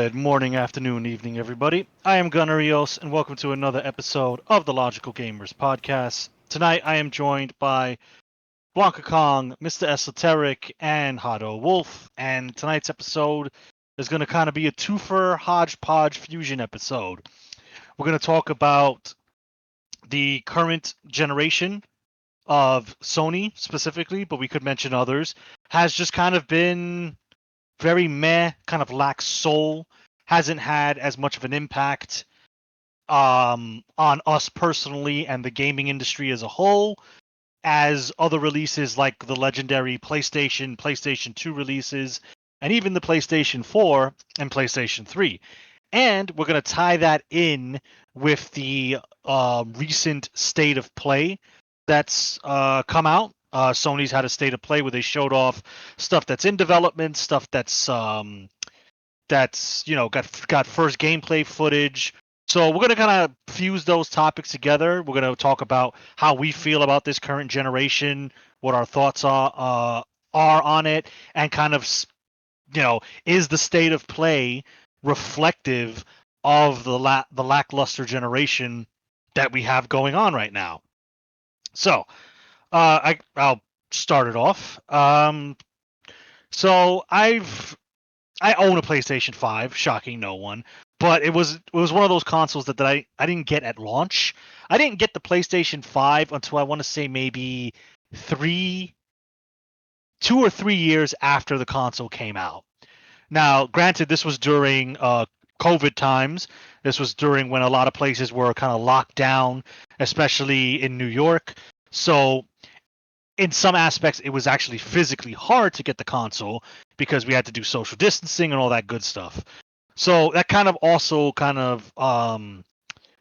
Good morning, afternoon, evening, everybody. I am Gunnar Rios, and welcome to another episode of the Logical Gamers podcast. Tonight, I am joined by Blankakong, Mr. Esoteric, and Hado Wolf. And tonight's episode is going to kind of be a twofer hodgepodge fusion episode. We're going to talk about the current generation of Sony specifically, but we could mention others, has just kind of been very meh, kind of lacks soul, hasn't had as much of an impact on us personally and the gaming industry as a whole as other releases like the legendary PlayStation 2 releases, and even the PlayStation 4 and PlayStation 3. And we're going to tie that in with the recent state of play that's come out. Sony's had a state of play where they showed off stuff that's in development, stuff that's got first gameplay footage. So we're gonna kind of fuse those topics together. We're gonna talk about how we feel about this current generation, what our thoughts are on it, and kind of is the state of play reflective of the lackluster generation that we have going on right now. So I'll start it off. So I own a PlayStation 5, shocking no one, but it was one of those consoles that I didn't get at launch. I didn't get the PlayStation 5 until I want to say maybe 2 or 3 years after the console came out. Now, granted, this was during COVID times. This was during when a lot of places were kind of locked down, especially in New York. So in some aspects, it was actually physically hard to get the console because we had to do social distancing and all that good stuff. So that kind of also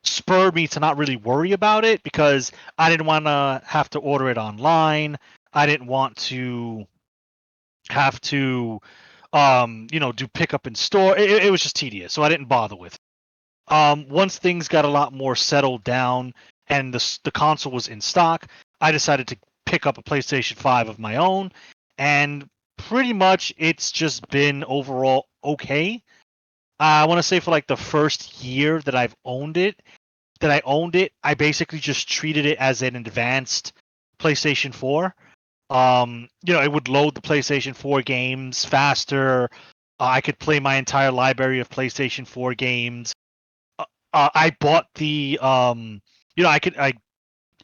spurred me to not really worry about it because I didn't want to have to order it online. I didn't want to have to, do pickup in store. It was just tedious, so I didn't bother with it. Once things got a lot more settled down and the console was in stock, I decided to pick up a PlayStation 5 of my own, and pretty much it's just been overall okay. I want to say for like the first year that I owned it, I basically just treated it as an advanced PlayStation 4. It would load the PlayStation 4 games faster. I could play my entire library of PlayStation 4 games. I bought the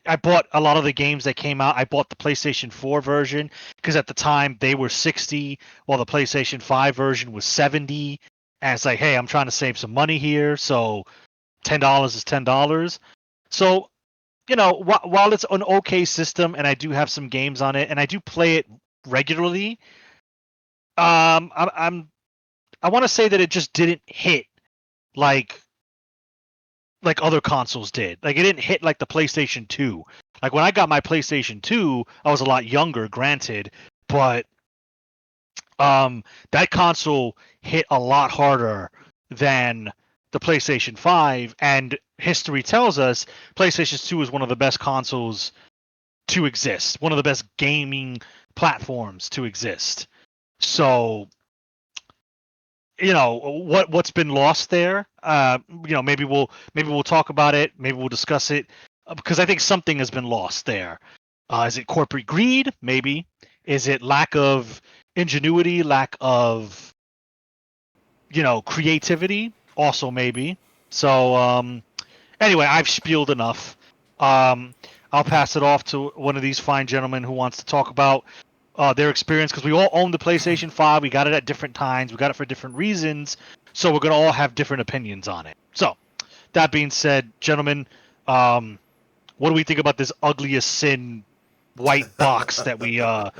I bought a lot of the games that came out. I bought the PlayStation 4 version because at the time they were 60 while the PlayStation 5 version was 70. And it's like, hey, I'm trying to save some money here, so $10 is $10. So, while it's an okay system and I do have some games on it and I do play it regularly, I want to say that it just didn't hit like other consoles did. Like it didn't hit like the PlayStation 2. Like when I got my PlayStation 2, I was a lot younger, granted, but that console hit a lot harder than the PlayStation 5, and history tells us PlayStation 2 is one of the best consoles to exist, one of the best gaming platforms to exist. So, what's been lost there. Maybe we'll talk about it. Maybe we'll discuss it because I think something has been lost there. Is it corporate greed? Maybe. Is it lack of ingenuity? Lack of creativity? Also maybe. So anyway, I've spieled enough. I'll pass it off to one of these fine gentlemen who wants to talk about their experience because we all own the PlayStation 5. We got it at different times. We got it for different reasons. So we're going to all have different opinions on it. So that being said, gentlemen, what do we think about this ugliest sin white box that we own?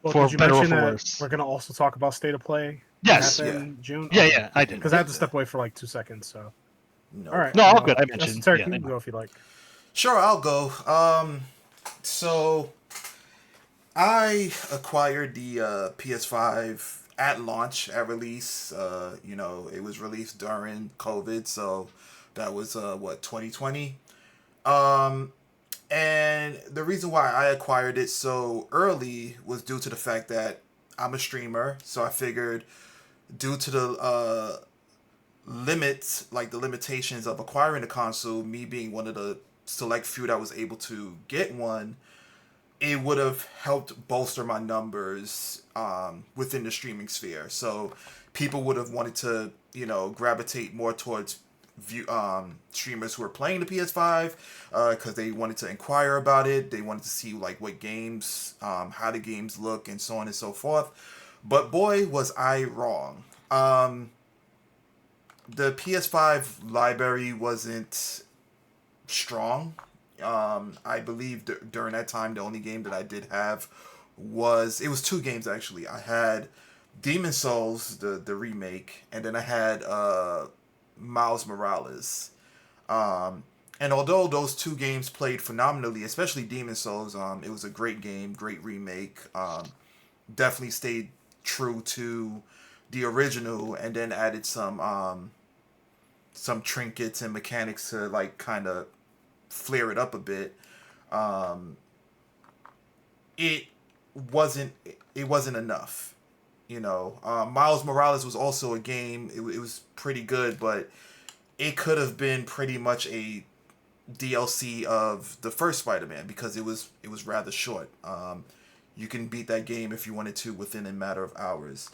Well, For did you better or mention for that worse? we're going to also talk about State of Play? Yes. That Yeah. happened June? Yeah, Okay. yeah, I did. Because I had to step away for like 2 seconds, so. No All right. No, problem. all good. I mentioned. Esoteric, Yeah, you can go if you like. Sure, I'll go. So I acquired the PS5 at launch, at release. It was released during COVID, so that was 2020. And the reason why I acquired it so early was due to the fact that I'm a streamer, so I figured due to the limits, like the limitations of acquiring a console, me being one of the select few that was able to get one, it would have helped bolster my numbers within the streaming sphere. So people would have wanted to, gravitate more towards streamers who are playing the PS5 because they wanted to inquire about it. They wanted to see like what games, how the games look, and so on and so forth. But boy, was I wrong. The PS5 library wasn't strong. I believe during that time, the only game that I did have was two games actually. I had Demon Souls, the remake, and then I had Miles Morales. And although those two games played phenomenally, especially Demon Souls, it was a great game, great remake. Definitely stayed true to the original, and then added some trinkets and mechanics to like kind of flare it up a bit. It wasn't enough. Miles Morales was also a game. It was pretty good, but it could have been pretty much a DLC of the first Spider-Man because it was rather short. You can beat that game if you wanted to within a matter of hours.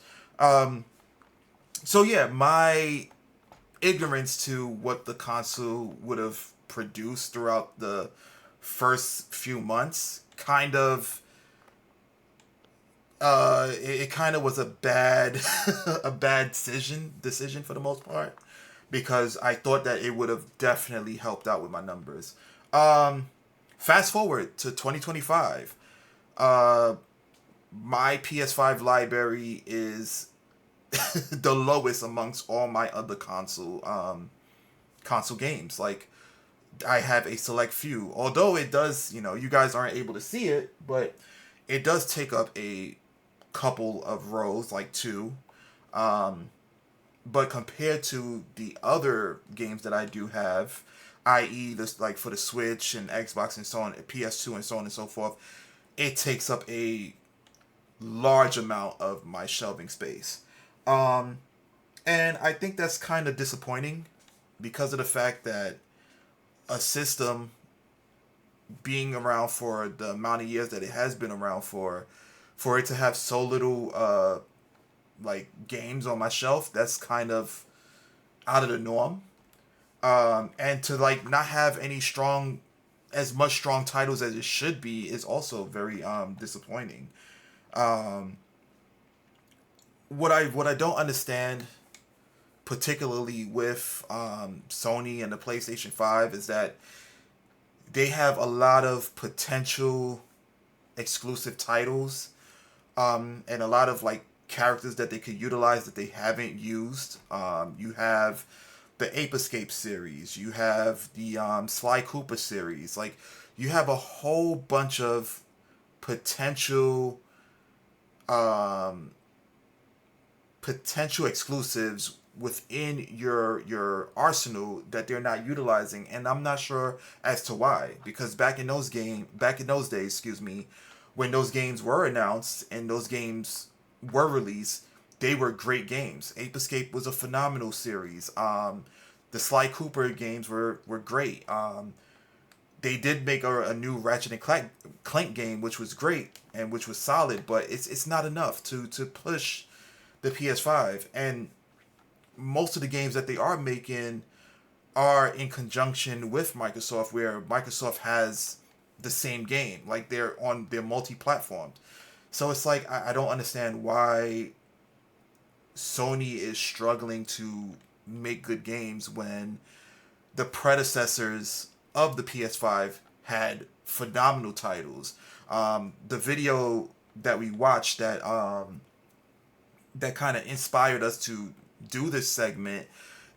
So yeah, my ignorance to what the console would have produced throughout the first few months kind of it kind of was a bad a bad decision for the most part, because I thought that it would have definitely helped out with my numbers. Fast forward to 2025. My PS5 library is the lowest amongst all my other console games. Like, I have a select few. Although it does, you guys aren't able to see it, but it does take up a couple of rows, like two. But compared to the other games that I do have, i.e., this like for the Switch and Xbox and so on, PS2 and so on and so forth, it takes up a large amount of my shelving space. And I think that's kind of disappointing because of the fact that a system being around for the amount of years that it has been around for it to have so little like games on my shelf, that's kind of out of the norm. And to like not have as much strong titles as it should be is also very disappointing. What I don't understand, particularly with Sony and the PlayStation 5, is that they have a lot of potential exclusive titles, and a lot of like characters that they could utilize that they haven't used. You have the Ape Escape series, you have the Sly Cooper series. Like, you have a whole bunch of potential exclusives within your arsenal that they're not utilizing, and I'm not sure as to why. Because back in those days, excuse me, when those games were announced and those games were released, they were great games. Ape Escape was a phenomenal series. The Sly Cooper games were great. They did make a new Ratchet and Clank game, which was great and which was solid, but it's not enough to push the PS5. And most of the games that they are making are in conjunction with Microsoft, where Microsoft has the same game, like they're multi-platform. So it's like, I don't understand why Sony is struggling to make good games when the predecessors of the PS5 had phenomenal titles. The video that we watched that kind of inspired us to do this segment,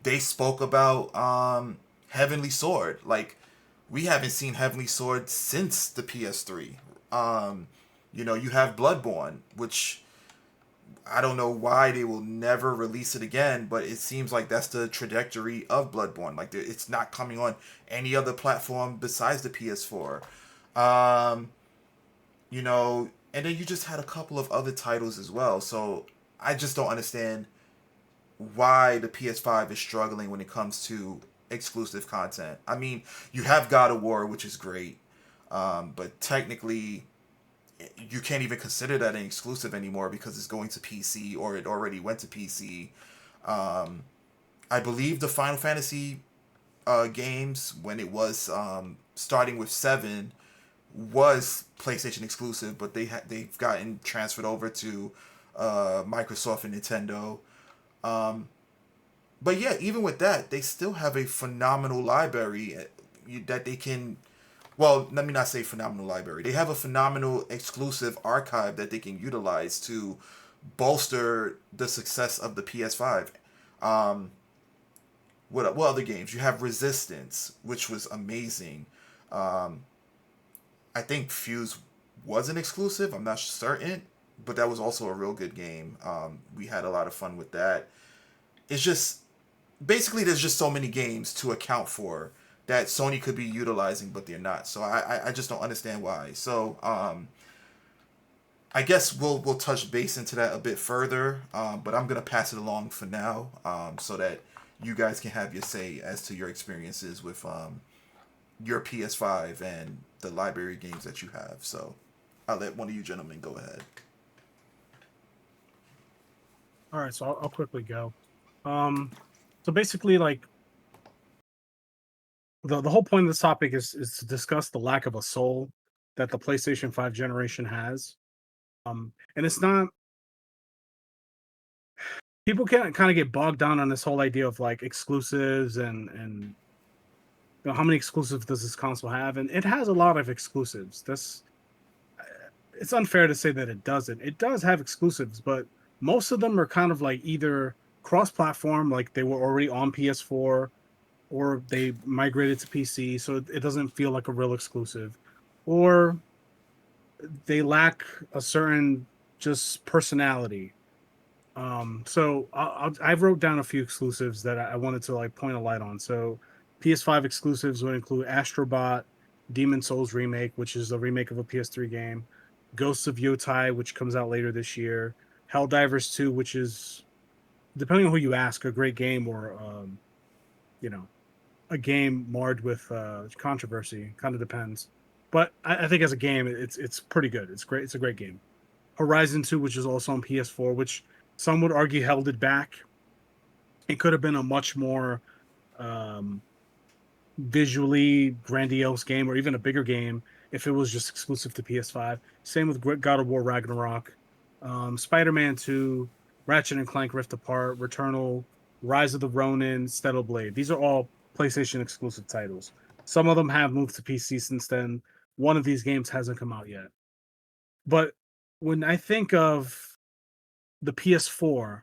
they spoke about Heavenly Sword. Like, we haven't seen Heavenly Sword since the PS3. You have Bloodborne, which I don't know why they will never release it again, but it seems like that's the trajectory of Bloodborne. Like, it's not coming on any other platform besides the PS4. And then you just had a couple of other titles as well. So I just don't understand why the PS5 is struggling when it comes to exclusive content. I mean, you have God of War, which is great, but technically, you can't even consider that an exclusive anymore because it's going to PC or it already went to PC. Um, I believe the Final Fantasy games, when it was starting with 7, was PlayStation exclusive, but they've gotten transferred over to Microsoft and Nintendo. Um, but yeah, even with that, they still have a phenomenal library that they can. Well, let me not say phenomenal library. They have a phenomenal exclusive archive that they can utilize to bolster the success of the PS5. Um, what other games? You have Resistance, which was amazing. Um, I think Fuse was an exclusive. I'm not certain, but that was also a real good game. We had a lot of fun with that. It's just basically there's just so many games to account for that Sony could be utilizing, but they're not. So I just don't understand why. So I guess we'll touch base into that a bit further, but I'm gonna pass it along for now, so that you guys can have your say as to your experiences with your PS5 and the library games that you have. So I'll let one of you gentlemen go ahead. All right, so I'll quickly go. So basically, like the whole point of this topic is to discuss the lack of a soul that the PlayStation 5 generation has. And it's not people can kind of get bogged down on this whole idea of like exclusives and you know, how many exclusives does this console have? And it has a lot of exclusives. That's it's unfair to say that it doesn't. It does have exclusives, but most of them are kind of like either cross-platform, like they were already on PS4, or they migrated to PC, so it doesn't feel like a real exclusive, or they lack a certain just personality. So I wrote down a few exclusives that I wanted to like point a light on. So PS5 exclusives would include Astrobot, Demon Souls remake, which is a remake of a PS3 game, Ghosts of Yotai, which comes out later this year, Helldivers 2, which is depending on who you ask, a great game, or you know, a game marred with controversy. Kind of depends, but I think as a game, it's pretty good. It's great. It's a great game. Horizon 2, which is also on PS4, which some would argue held it back. It could have been a much more um, visually grandiose game, or even a bigger game, if it was just exclusive to PS5. Same with God of War Ragnarok, Spider-Man 2, Ratchet and Clank Rift Apart, Returnal, Rise of the Ronin, Stellar Blade. These are all PlayStation exclusive titles. Some of them have moved to PC since then. One of these games hasn't come out yet. But when I think of the PS4,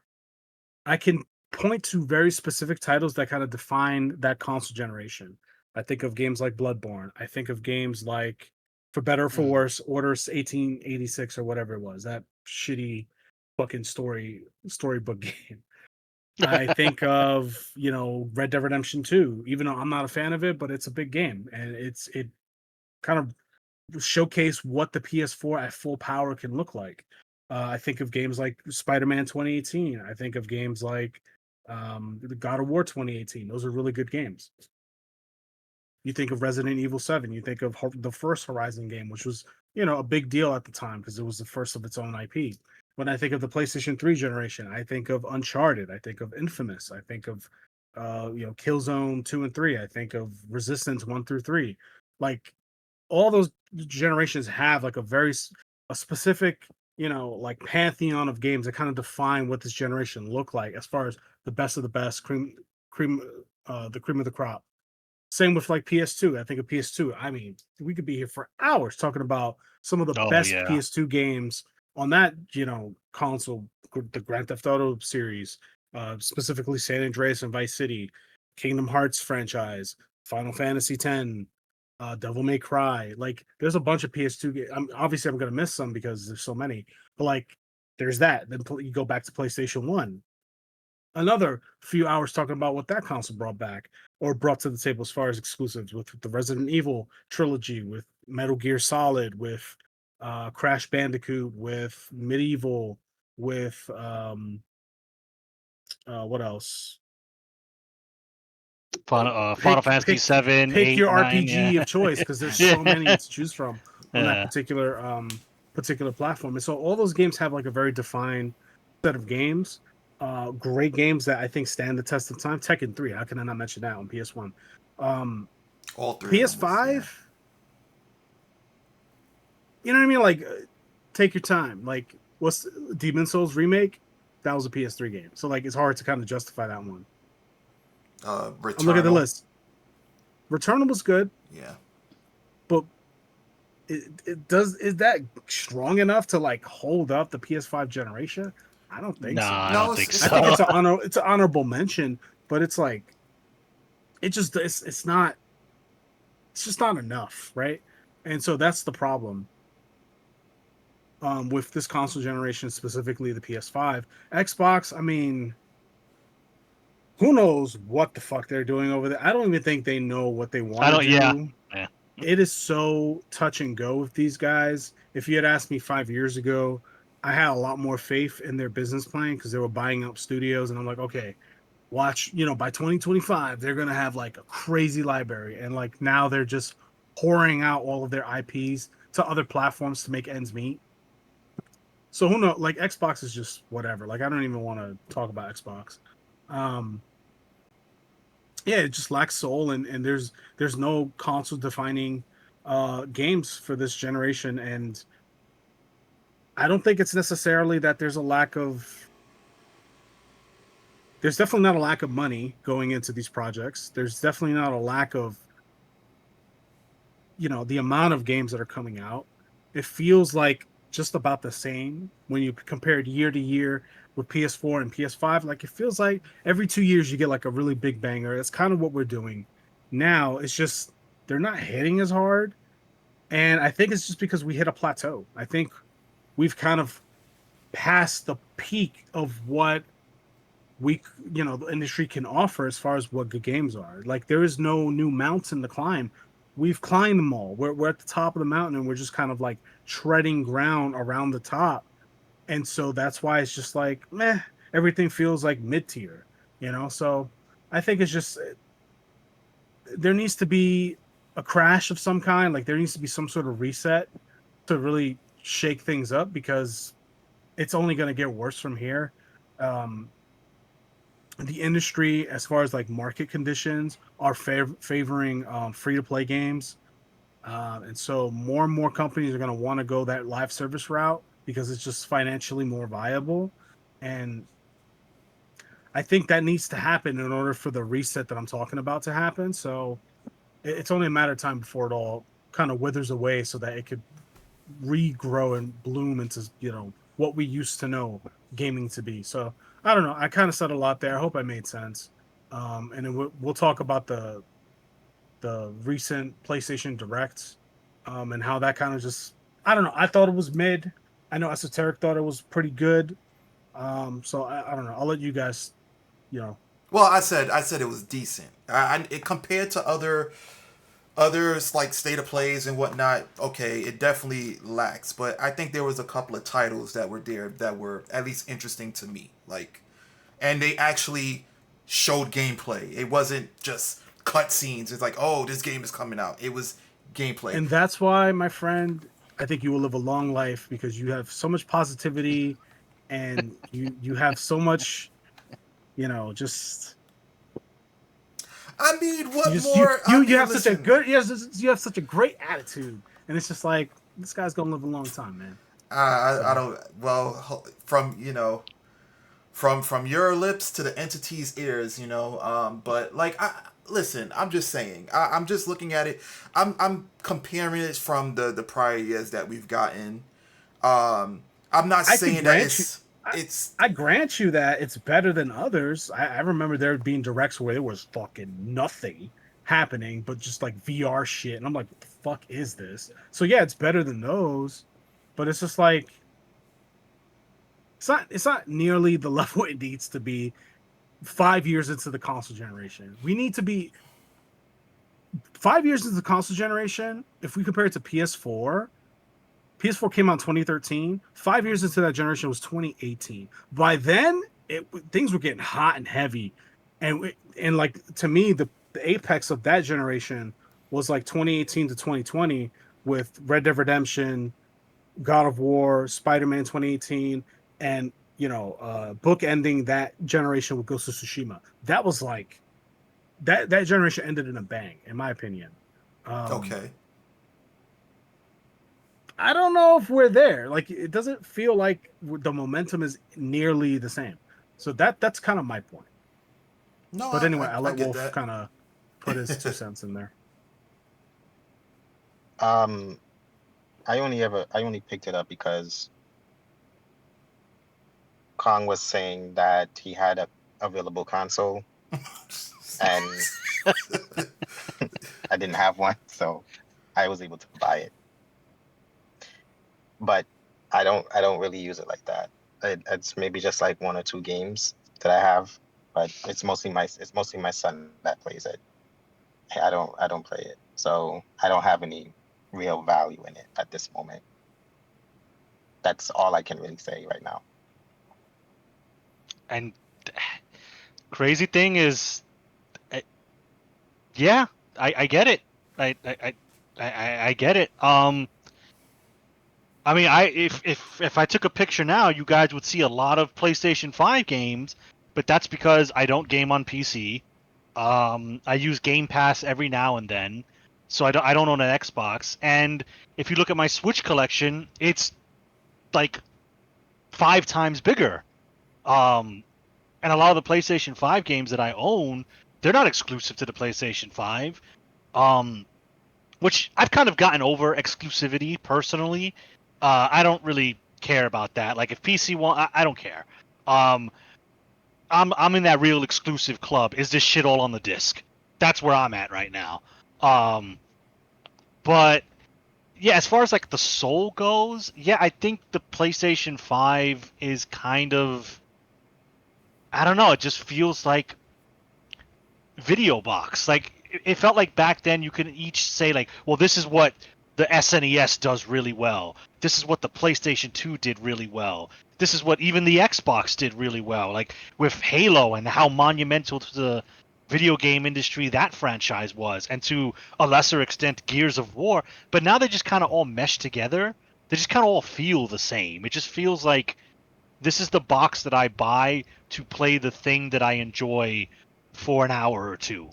I can point to very specific titles that kind of define that console generation. I think of games like Bloodborne. I think of games like, for better or for Mm. worse, Order 1886 or whatever it was, that shitty fucking storybook game. I think of, you know, Red Dead Redemption 2, even though I'm not a fan of it, but it's a big game, and it kind of showcase what the PS4 at full power can look like. I think of games like Spider-Man 2018. I think of games like the God of War 2018. Those are really good games. You think of Resident Evil 7. You think of the first Horizon game, which was, you know, a big deal at the time because it was the first of its own IP. When I think of the PlayStation 3 generation, I think of Uncharted. I think of Infamous. I think of you know, Killzone 2 and 3. I think of Resistance 1 through 3. Like, all those generations have like a specific, you know, like pantheon of games that kind of define what this generation look like as far as the best of the best, cream the cream of the crop. Same with like PS2. I think of PS2. I mean, we could be here for hours talking about some of the Oh best yeah. PS2 games on that, you know, console, the Grand Theft Auto series, specifically San Andreas and Vice City, Kingdom Hearts franchise, Final Fantasy X, Devil May Cry. Like, there's a bunch of PS2 games. Obviously I'm gonna miss some because there's so many, but like, there's that. Then you go back to PlayStation 1, another few hours talking about what that console brought back or brought to the table as far as exclusives, with the Resident Evil trilogy, with Metal Gear Solid, with Crash Bandicoot, with Medieval, with What else? Final Pick Fantasy pick 7, pick 8, your 9, RPG yeah. of choice because there's Yeah. so many to choose from on that Yeah. particular platform. And so all those games have like a very defined set of games. Great games that I think stand the test of time. Tekken 3, how can I not mention that on PS1? All three of them was, yeah. PS5, you know what I mean? Like, take your time. Like, what's Demon Souls remake? That was a PS3 game, so like it's hard to kind of justify that one. And look at the Returnal. list. Returnal was good, Yeah. but is that strong enough to like hold up the PS5 generation? I don't think so. Nah, I No, don't think I so. think it's an honorable mention, but it's like it's not it's just not enough, right? And so that's the problem. With this console generation, specifically the PS5. Xbox, I mean, who knows what the fuck they're doing over there? I don't even think they know what they want I to don't. Yeah. do. Yeah. It is so touch and go with these guys. If you had asked me 5 years ago, I had a lot more faith in their business plan because they were buying up studios, and I'm like, okay, watch, by 2025, they're gonna have like a crazy library, and like now they're just pouring out all of their IPs to other platforms to make ends meet. So who knows? Like Xbox is just whatever. Like I don't even want to talk about Xbox. Um, yeah, it just lacks soul, and there's no console defining games for this generation, and I don't think it's necessarily that there's definitely not a lack of money going into these projects. There's definitely not a lack of the amount of games that are coming out. It feels like just about the same when you compare it year to year with PS4 and PS5. Like it feels like every 2 years you get like a really big banger. That's kind of what we're doing now. It's just they're not hitting as hard, and I think it's just because we hit a plateau. I think we've kind of passed the peak of what the industry can offer as far as what good games are. Like there is no new mountain to climb. We've climbed them all. We're at the top of the mountain, and we're just kind of like treading ground around the top. And so that's why it's just like meh, everything feels like mid-tier. So I think it's just there needs to be a crash of some kind. Like there needs to be some sort of reset to really shake things up, because it's only going to get worse from here. um the industry, as far as like market conditions, are favoring free to play games. And so more and more companies are going to want to go that live service route because it's just financially more viable. And I think that needs to happen in order for the reset that I'm talking about to happen. So it's only a matter of time before it all kind of withers away so that it could regrow and bloom into what we used to know gaming to be. So I don't know. I kind of said a lot there. I hope I made sense. And then we'll talk about the recent PlayStation Directs, and how that kind of just I don't know. I thought it was mid. I know Esoteric thought it was pretty good. So I don't know. I'll let you guys. You know. Well, I said it was decent. It compared to others like state of plays and whatnot. Okay, it definitely lacks, but I think there was a couple of titles that were there that were at least interesting to me. Like, and they actually showed gameplay. It wasn't just cutscenes. It's like, oh, this game is coming out. It was gameplay. And that's why, my friend, I think you will live a long life because you have so much positivity, and you have so much, just I mean, you what just you more? you I you mean, have such a listen. good you have such a great attitude, and it's just like this guy's gonna live a long time, man. I So don't. Well, from your lips to the entity's ears, but like, listen, I'm just saying, I'm just looking at it. I'm comparing it from the prior years that we've gotten. I'm not I could saying that grant you. it's I, it's I grant you that it's better than others. I remember there being directs where there was fucking nothing happening, but just like VR shit, and I'm like, what the fuck is this? So yeah, it's better than those, but it's just like it's not nearly the level it needs to be 5 years into the console generation. We need to be 5 years into the console generation. If we compare it to PS4, PS4 came out in 2013. 5 years into that generation was 2018. By then, things were getting hot and heavy, and like to me the apex of that generation was like 2018 to 2020 with Red Dead Redemption, God of War, Spider-Man 2018, and book ending that generation with Ghost of Tsushima. That was like that generation ended in a bang, in my opinion. Okay. I don't know if we're there. Like, it doesn't feel like the momentum is nearly the same. So that's kind of my point. No, But anyway, I'll I let get Wolf that. kind of put his 2 cents in there. Um, I only picked it up because Kong was saying that he had a available console and I didn't have one, so I was able to buy it. But I don't really use it like that. It's maybe just like 1 or 2 games that I have, but it's mostly my son that plays it. I don't play it, so I don't have any real value in it at this moment. That's all I can really say right now. And crazy thing is, uh, yeah, I get it. I get it. I mean, if I took a picture now, you guys would see a lot of PlayStation 5 games, but that's because I don't game on PC. I use Game Pass every now and then, so I don't own an Xbox. And if you look at my Switch collection, it's like 5 times bigger. Um, and a lot of the PlayStation 5 games that I own, they're not exclusive to the PlayStation 5. Um, which I've kind of gotten over exclusivity personally. I don't really care about that. Like if PC want, I don't care. Um, I'm in that real exclusive club. Is this shit all on the disc? That's where I'm at right now. Um, but yeah, as far as like the soul goes, yeah, I think the PlayStation 5 is kind of, I don't know, it just feels like video box. Like it felt like back then you could each say like, well, this is what the SNES does really well. This is what the PlayStation 2 did really well. This is what even the Xbox did really well. Like with Halo and how monumental to the video game industry that franchise was, and to a lesser extent Gears of War. But now they just kind of all mesh together. They just kind of all feel the same. It just feels like this is the box that I buy to play the thing that I enjoy for an hour or two.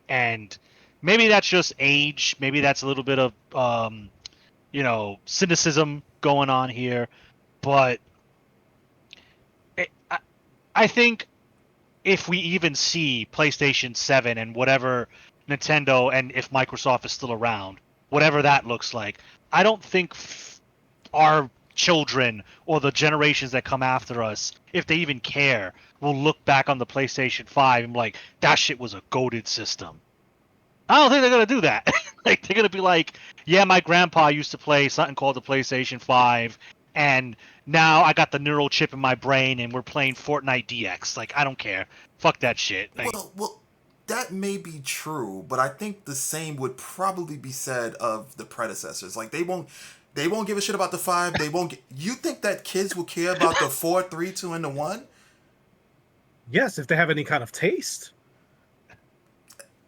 And maybe that's just age. Maybe that's a little bit of cynicism going on here. But I think if we even see PlayStation 7 and whatever Nintendo, and if Microsoft is still around, whatever that looks like, I don't think our children or the generations that come after us, if they even care, will look back on the PlayStation 5 and be like, that shit was a goated system. I don't think they're gonna do that. Like they're gonna be like, yeah, my grandpa used to play something called the PlayStation 5, and now I got the neural chip in my brain, and we're playing Fortnite DX. Like I don't care. Fuck that shit. Like Well, that may be true, but I think the same would probably be said of the predecessors. Like they won't give a shit about the five. They won't. You think that kids will care about the four, three, two, and the one? Yes, if they have any kind of taste.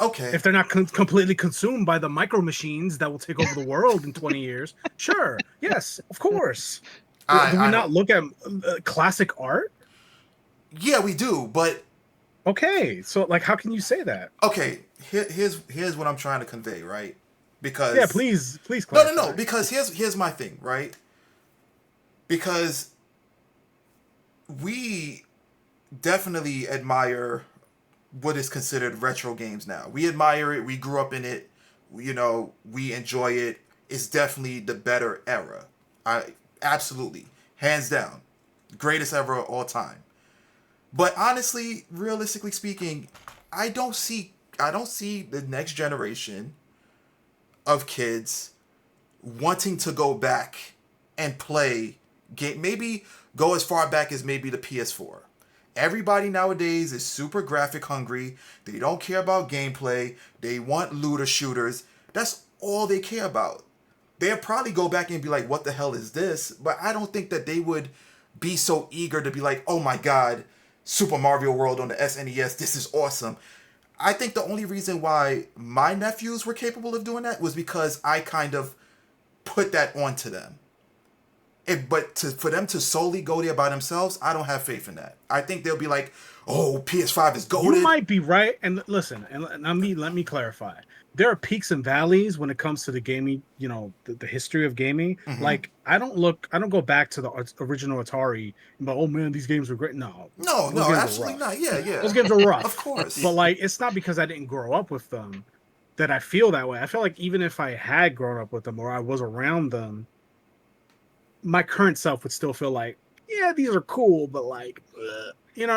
Okay, If they're not completely consumed by the micro machines that will take over the world in 20 years, sure, yes, of course. Do we I not don't. look at classic art? Yeah, we do, but Okay, so like, how can you say that? okay. Here's what I'm trying to convey, right? Yeah, Because please no. clarify. Because here's my thing, right? Because we definitely admire what is considered retro games now. We admire it. We grew up in it. We enjoy it. It's definitely the better era. I absolutely, hands down, greatest ever of all time. But honestly, realistically speaking, I don't see the next generation of kids wanting to go back and play game. Maybe go as far back as maybe the PS4. Everybody nowadays is super graphic hungry. They don't care about gameplay. They want looter shooters. That's all they care about. They'll probably go back and be like, what the hell is this? But I don't think that they would be so eager to be like, oh my god, Super Mario World on the SNES. This is awesome. I think the only reason why my nephews were capable of doing that was because I kind of put that onto them. But for them to solely go there by themselves, I don't have faith in that. I think they'll be like, "Oh, PS5 is goated." You might be right, and listen, and let me clarify. There are peaks and valleys when it comes to the gaming, the history of gaming. Mhm. Like I don't go back to the original Atari and go, oh man, these games were great. No, No, those no, games were absolutely rough. not. Yeah, yeah. Those games are rough. Of course. But like, it's not because I didn't grow up with them that I feel that way. I feel like even if I had grown up with them or I was around them, my current self would still feel like, yeah, these are cool, but like,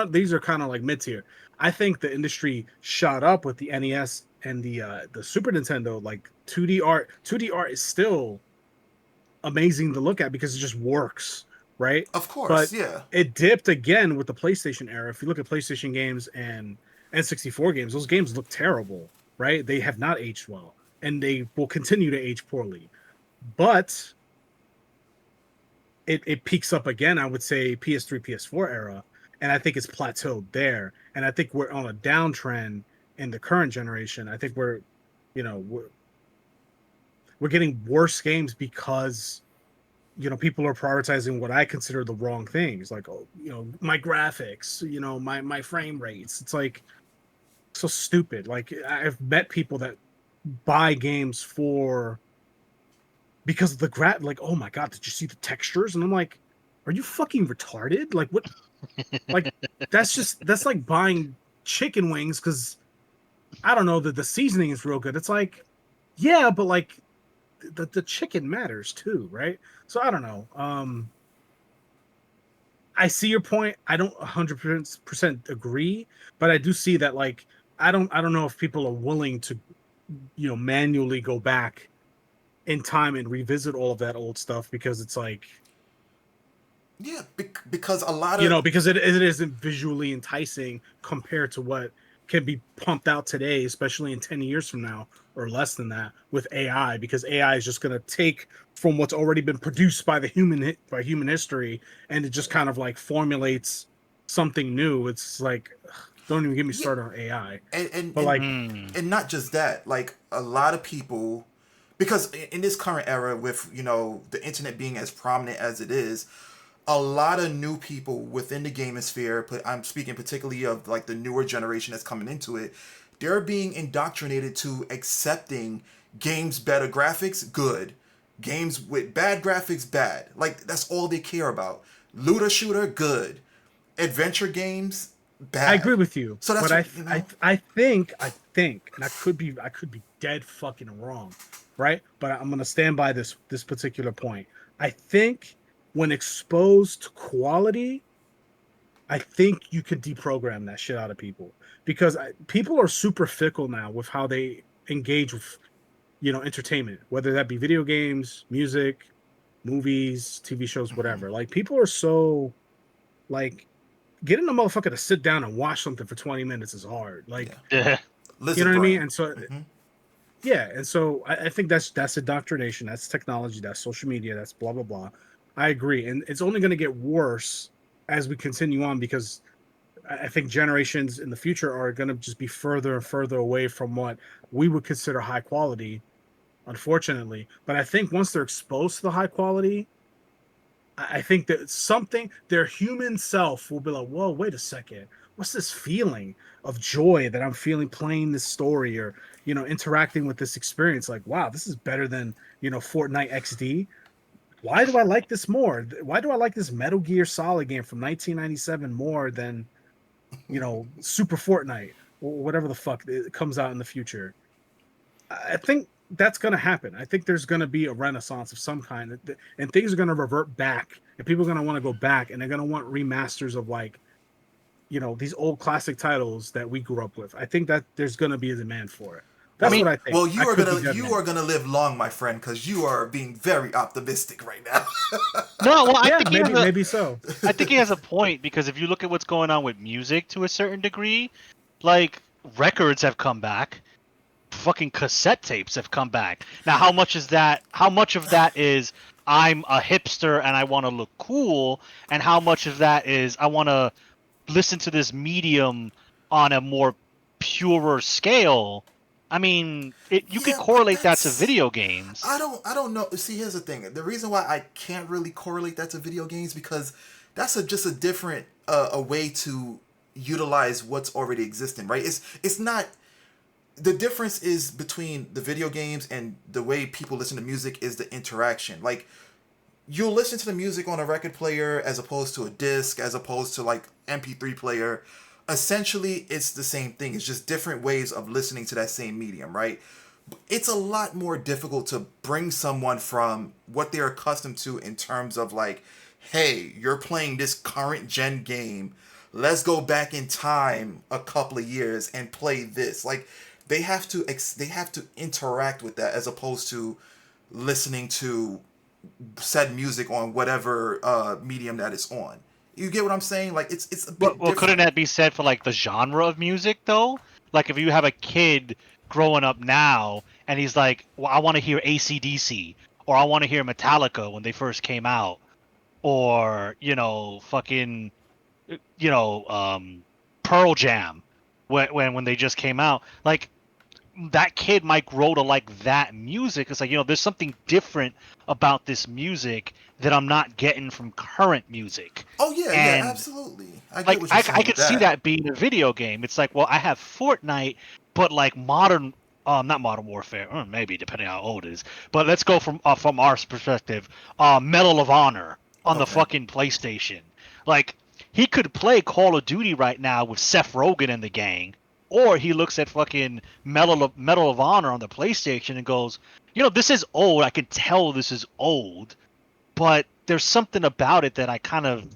these are kind of like mid tier. I think the industry shot up with the NES and the Super Nintendo. Like 2D art is still amazing to look at because it just works, right? Of course, But yeah. it dipped again with the PlayStation era. If you look at PlayStation games and N64 games, those games look terrible, right? They have not aged well, and they will continue to age poorly. But it peaks up again, I would say PS3, PS4 era, and I think it's plateaued there. And I think we're on a downtrend in the current generation. I think you know, we're getting worse games because people are prioritizing what I consider the wrong things, like my graphics, my frame rates. It's like so stupid. Like I've met people that buy games because of the like, oh my god, did you see the textures? And I'm like, are you fucking retarded? Like what? Like that's like buying chicken wings because I don't know that the seasoning is real good. It's like, yeah, but like the chicken matters too, right? So I don't know. I see your point. I don't 100% agree, but I do see that like I don't know if people are willing to manually go back in time and revisit all of that old stuff because it's like Yeah, because a lot of because it isn't visually enticing compared to what can be pumped out today, especially in 10 years from now or less than that with AI, because AI is just going to take from what's already been produced by human history, and it just kind of like formulates something new. It's like, don't even get me yeah, started on AI. and But like, and not just that, like a lot of people, because in this current era with the internet being as prominent as it is, a lot of new people within the gaming sphere, but I'm speaking particularly of like the newer generation that's coming into it, they're being indoctrinated to accepting games better graphics good, games with bad graphics bad, like that's all they care about. Looter shooter good, adventure games I agree bad. with you, So that's but what I think, and I could be dead fucking wrong, right? But I'm gonna stand by this particular point. I think when exposed to quality, I think you could deprogram that shit out of people because people are super fickle now with how they engage with entertainment, whether that be video games, music, movies, TV shows, whatever. Like people are so like getting a motherfucker to sit down and watch something for 20 minutes is hard. Like, yeah, Yeah. you lizard know what I mean? brain. And so, Hmm. yeah. And so I think that's indoctrination. That's technology. That's social media. That's blah, blah, blah. I agree. And it's only going to get worse as we continue on because I think generations in the future are going to just be further and further away from what we would consider high quality, unfortunately. But I think once they're exposed to the high quality, I think that their human self will be like, whoa, wait a second. What's this feeling of joy that I'm feeling playing this story or, interacting with this experience? Like, wow, this is better than, Fortnite XD. Why do I like this more? Why do I like this Metal Gear Solid game from 1997 more than, Super Fortnite or whatever the fuck it comes out in the future? I think that's going to happen. I think there's going to be a renaissance of some kind, and things are going to revert back, and people are going to want to go back, and they're going to want remasters of like, these old classic titles that we grew up with. I think that there's going to be a demand for it. I That's mean, what I think. Well, I could be dead you wrong. are gonna live long, my friend, because you are being very optimistic right now. no, well, Yeah, maybe so. I think he has a point because if you look at what's going on with music to a certain degree, like records have come back, fucking cassette tapes have come back. Now, how much is that? How much of that is I'm a hipster and I want to look cool, and how much of that is I want to listen to this medium on a more purer scale, I mean, you could Yeah, but correlate that to video games. I don't know. See, here's the thing. The reason why I can't really correlate that to video games because that's just a different a way to utilize what's already existing, right? It's not the difference is between the video games and the way people listen to music is the interaction. Like you'll listen to the music on a record player as opposed to a disc, as opposed to like MP3 player. Essentially, it's the same thing. It's just different ways of listening to that same medium, right? It's a lot more difficult to bring someone from what they're accustomed to in terms of like, hey, you're playing this current gen game. Let's go back in time a couple of years and play this. Like they have to interact with that as opposed to listening to said music on whatever medium that it's on. You get what I'm saying? Like it's a bit Well, couldn't different. that be said for like the genre of music though? Like if you have a kid growing up now and he's like, well, I want to hear AC/DC or I want to hear Metallica when they first came out, or fucking, Pearl Jam when they just came out. Like that kid might grow to like that music. It's like, there's something different about this music that I'm not getting from current music. Oh yeah, yeah, And absolutely. I get like what you're I saying with could see that. that being a video game. It's like, well, I have Fortnite, but like not Modern Warfare, maybe depending on how old it is. But let's go from our perspective. Medal of Honor on the Okay. fucking PlayStation. Like he could play Call of Duty right now with Seth Rogen and the gang, or he looks at fucking Medal of Honor on the PlayStation and goes, this is old. I can tell this is old, but there's something about it that I kind of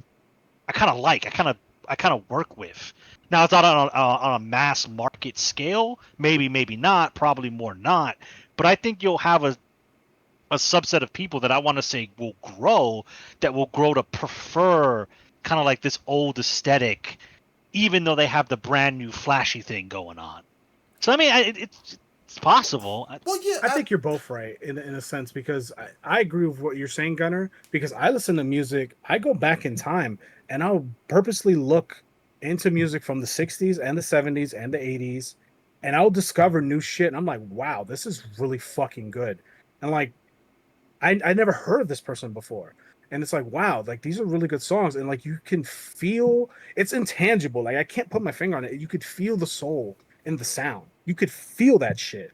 like. I kind of work with. Now it's not on a mass market scale. Maybe not. Probably more not. But I think you'll have a subset of people that I want to say will grow, that will grow to prefer kind of like this old aesthetic, even though they have the brand new flashy thing going on. So I mean, it's possible. Well, yeah, I think you're both right in a sense because I agree with what you're saying, Gunner. Because I listen to music, I go back in time and I'll purposely look into music from the 60s and the 70s and the 80s, and I'll discover new shit. And I'm like, wow, this is really fucking good. And like, I never heard of this person before. And it's like, wow, like these are really good songs. And like, you can feel it's intangible. Like, I can't put my finger on it. You could feel the soul in the sound, you could feel that shit.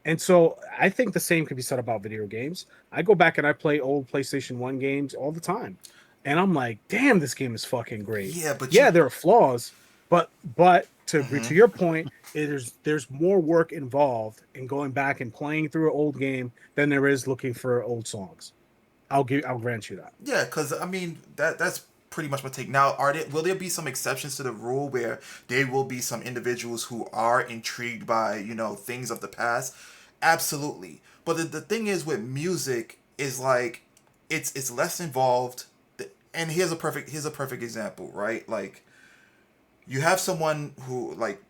And so I think the same could be said about video games. I go back and I play old PlayStation 1 games all the time. And I'm like, damn, this game is fucking great. yeah, but Yeah, you. there are flaws, but to Mhm. your point, there's more work involved in going back and playing through an old game than there is looking for old songs. I'll grant you that. Yeah, because I mean that's pretty much my take. Now, will there be some exceptions to the rule where there will be some individuals who are intrigued by things of the past? Absolutely. But the thing is with music is like it's less involved. And here's a perfect example, right? Like you have someone who like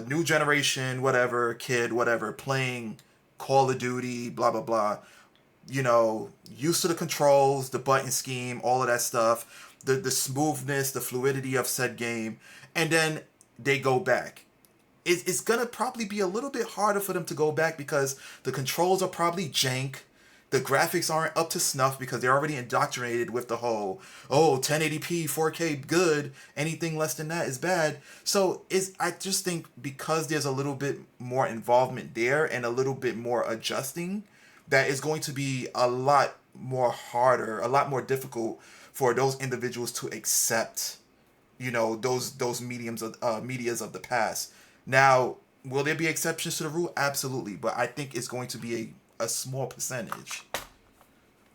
new generation, whatever, kid, whatever, playing Call of Duty, blah blah blah, used to the controls, the button scheme, all of that stuff, the smoothness, the fluidity of said game, and then they go back. It's gonna probably be a little bit harder for them to go back because the controls are probably jank. The graphics aren't up to snuff because they're already indoctrinated with the whole 1080p 4K good, anything less than that is bad. So I just think because there's a little bit more involvement there and a little bit more adjusting, that is going to be a lot more harder, a lot more difficult for those individuals to accept, those medias of the past. Now, will there be exceptions to the rule? Absolutely, but I think it's going to be a small percentage,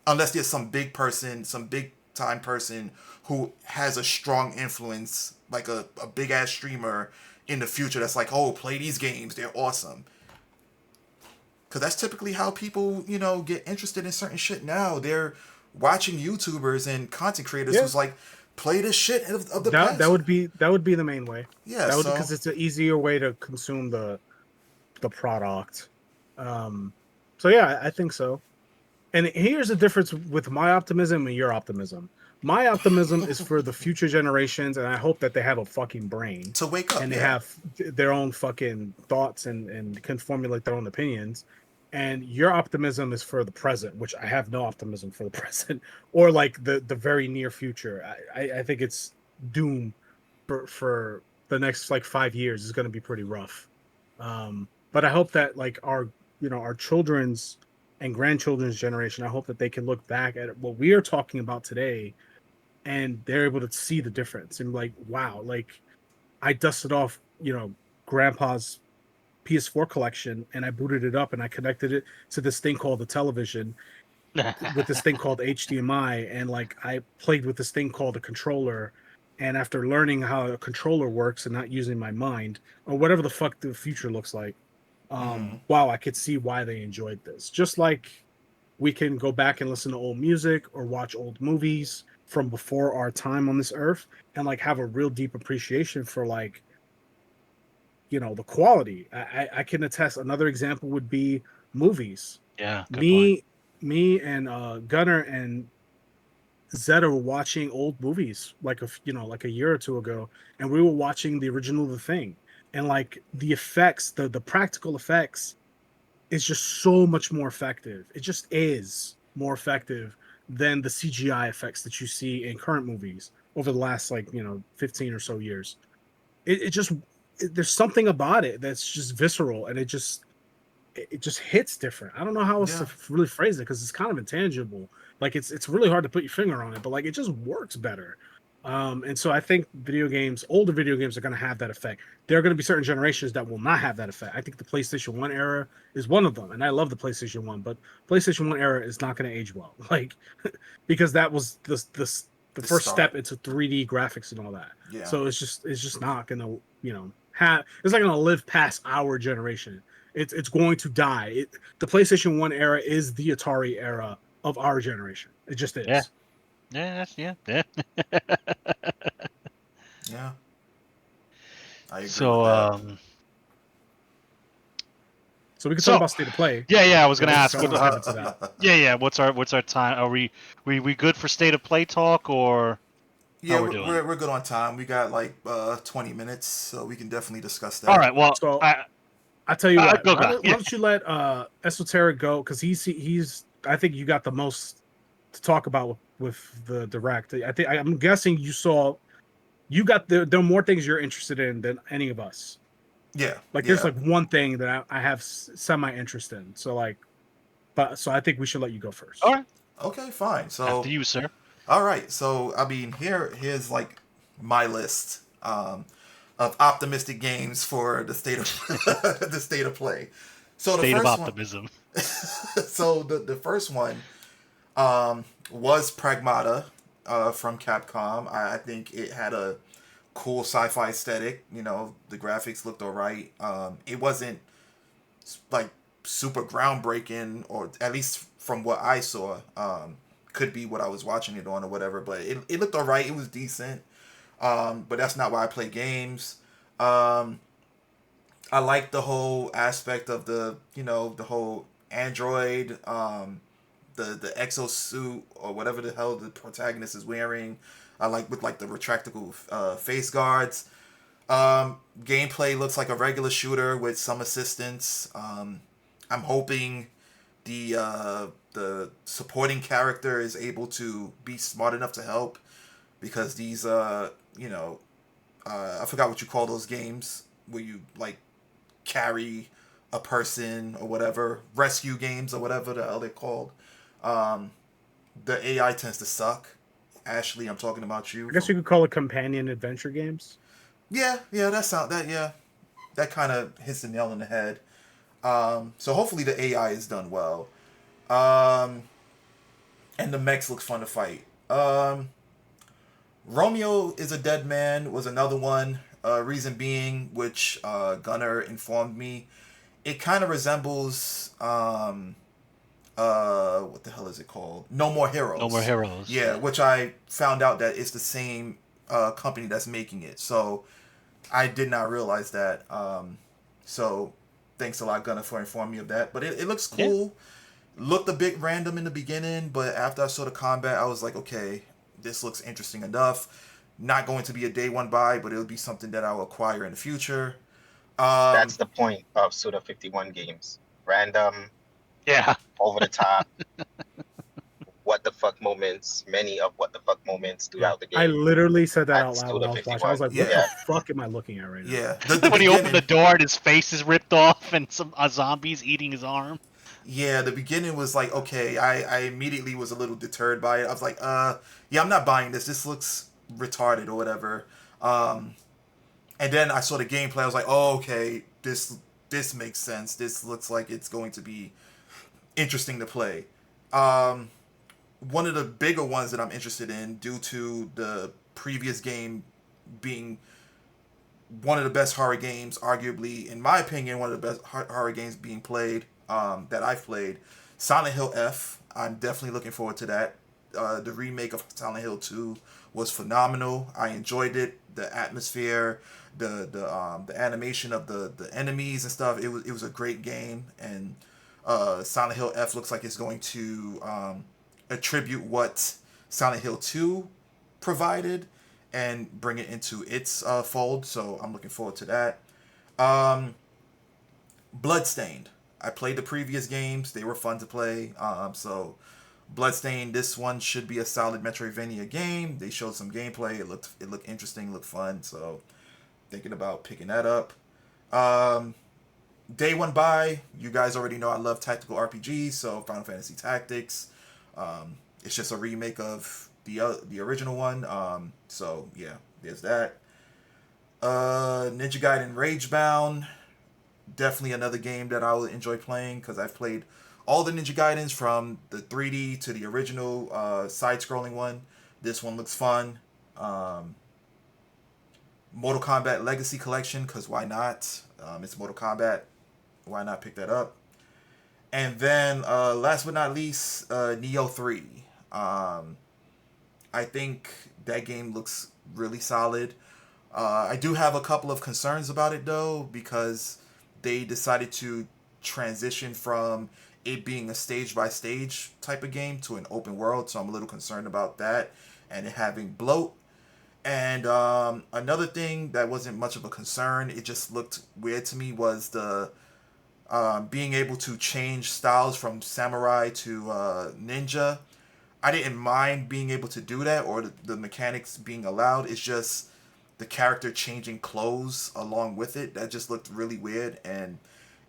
unless there's some big person, some big time person who has a strong influence, like a big ass streamer in the future that's like, oh, play these games, they're awesome. Because that's typically how people, get interested in certain shit now. They're watching YouTubers and content creators Yeah, who's like, play this shit of the that past. would be the main way. Yeah, That would so because it's an easier way to consume the product. Um, so yeah, I think so. And here's the difference with my optimism and your optimism. My optimism is for the future generations, and I hope that they have a fucking brain To wake up, and they have their own fucking thoughts and can formulate their own opinions. And your optimism is for the present, which I have no optimism for the present or like the very near future. I think it's doom for the next like 5 years is going to be pretty rough. But I hope that like our children's and grandchildren's generation, I hope that they can look back at what we are talking about today and they're able to see the difference and like, wow, like I dusted off, grandpa's PS4 collection and I booted it up and I connected it to this thing called the television with this thing called HDMI and like I played with this thing called a controller. And after learning how a controller works and not using my mind or whatever the fuck the future looks like, wow, I could see why they enjoyed this. Just like we can go back and listen to old music or watch old movies from before our time on this earth and like have a real deep appreciation for like the quality. I can attest. Another example would be movies. Yeah, good point. Me and Gunnar and Zeta were watching old movies like like a year or two ago, and we were watching the original The Thing, and like the effects, the practical effects, is just so much more effective. It just is more effective than the CGI effects that you see in current movies over the last 15 or so years. There's something about it that's just visceral and it just hits different. I don't know how else to really phrase it because it's kind of intangible. Like it's really hard to put your finger on it, but like it just works better. And so I think older video games are going to have that effect. There are going to be certain generations that will not have that effect. I think the PlayStation 1 era is one of them, and I love the PlayStation 1, but PlayStation 1 era is not going to age well, like because that was the first step into 3D graphics and all that. Yeah. So it's just not going to it's not going to live past our generation. It's going to die. The PlayStation 1 era is the Atari era of our generation. It just is. Yeah. Yeah. Yeah. I agree with that. So we can talk about state of play. Yeah, I was gonna ask. Yeah. What's our time? Are we good for state of play talk or? Yeah, we're good on time. We got like 20 minutes, so we can definitely discuss that. All right. Well, so I tell you what. Why yeah. don't you let Esoteric go? Because he's. I think you got the most to talk about with the direct. I'm guessing you saw. You got there are more things you're interested in than any of us. Yeah. Like there's like one thing that I have semi interest in. So like, so I think we should let you go first. All right. Okay, fine. So after you, sir. All right. So I mean, here's like my list of optimistic games for the state of the state of play. So the state first of optimism. So the first one was Pragmata from Capcom. I think it had a cool sci-fi aesthetic. The graphics looked alright. It wasn't like super groundbreaking, or at least from what I saw. Could be what I was watching it on or whatever, but it looked alright. It was decent. But that's not why I play games. I like the whole aspect of the whole Android, the exosuit or whatever the hell the protagonist is wearing. I like with like the retractable face guards. Gameplay looks like a regular shooter with some assistance. I'm hoping the supporting character is able to be smart enough to help, because these I forgot what you call those games where you like carry a person or whatever, rescue games or whatever the hell they're called. The AI tends to suck. Ashley, I'm talking about you. I guess you could call it companion adventure games. Yeah, that kind of hits the nail on the head. So hopefully the AI is done well. And the mechs look fun to fight. Romeo is a Dead Man was another one. Reason being, which Gunnar informed me, it kind of resembles what the hell is it called? No More Heroes. No More Heroes. Yeah, which I found out that it's the same company that's making it. So I did not realize that. So thanks a lot, Gunnar, for informing me of that. But it looks cool. Yeah. Looked a bit random in the beginning, but after I saw the combat, I was like, okay, this looks interesting enough. Not going to be a day one buy, but it'll be something that I'll acquire in the future. That's the point of Suda 51 games. Random, Yeah. over the top, what the fuck moments, many of what the fuck moments Yeah, throughout the I game. literally said that out That's loud when Suda I was watching. I was 51. like, "What Yeah, the Yeah. fuck am I looking at right now?" yeah. The When he opened the beginning, door and his face is ripped off and some a zombie's eating his arm. yeah, the beginning was like, okay, I immediately was a little deterred by it. I was like, yeah, I'm not buying this. This looks retarded or whatever. Um, and then I saw the gameplay. I was like, oh, okay, this makes sense. This looks like it's going to be interesting to play. Um, One of the bigger ones that I'm interested in, due to the previous game being one of the best horror games, arguably, in my opinion, one of the best horror games being played, that I've played, Silent Hill F. I'm definitely looking forward to that. The remake of Silent Hill 2 was phenomenal. I enjoyed it. The atmosphere, the animation of the enemies and stuff. It was a great game, and Silent Hill F looks like it's going to attribute what Silent Hill 2 provided and bring it into its fold. So I'm looking forward to that. Um, Bloodstained. I played the previous games; they were fun to play. So Bloodstained, this one should be a solid Metroidvania game. They showed some gameplay. It looked interesting, looked fun. So thinking about picking that up. Um, Day one buy. You guys already know I love tactical RPGs. So Final Fantasy Tactics. It's just a remake of the original one. So yeah, there's that. Ninja Gaiden Ragebound, definitely another game that I'll enjoy playing because I've played all the Ninja Gaidens from the 3D to the original side-scrolling one. This one looks fun. Mortal Kombat Legacy Collection, because why not? It's Mortal Kombat. Why not pick that up? And then, last but not least, Neo 3. I think that game looks really solid. I do have a couple of concerns about it, though, because they decided to transition from it being a stage-by-stage type of game to an open world, so I'm a little concerned about that, and it having bloat. And another thing that wasn't much of a concern, it just looked weird to me, was the being able to change styles from samurai to ninja. I didn't mind being able to do that, or the mechanics being allowed. It's just the character changing clothes along with it. That just looked really weird, and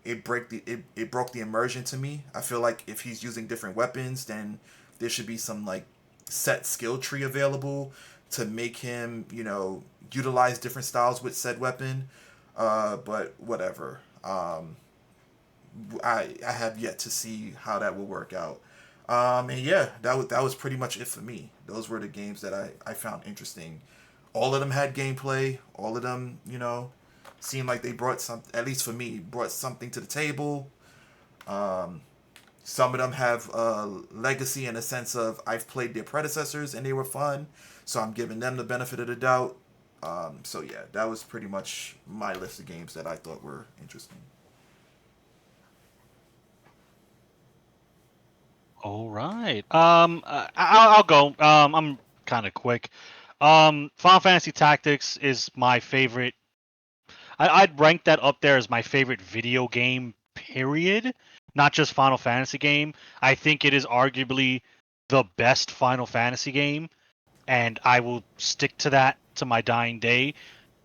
it broke the immersion to me. I feel like if he's using different weapons, then there should be some like set skill tree available to make him, utilize different styles with said weapon. But whatever. I have yet to see how that will work out. And yeah, that was pretty much it for me. Those were the games that I found interesting. All of them had gameplay. All of them, seemed like they brought some, at least for me, brought something to the table. Some of them have legacy in a sense of I've played their predecessors and they were fun, so I'm giving them the benefit of the doubt. So yeah, that was pretty much my list of games that I thought were interesting. All right. I'll go. I'm kind of quick. Final Fantasy Tactics is my favorite. I'd rank that up there as my favorite video game. Period. Not just Final Fantasy game. I think it is arguably the best Final Fantasy game, and I will stick to that to my dying day.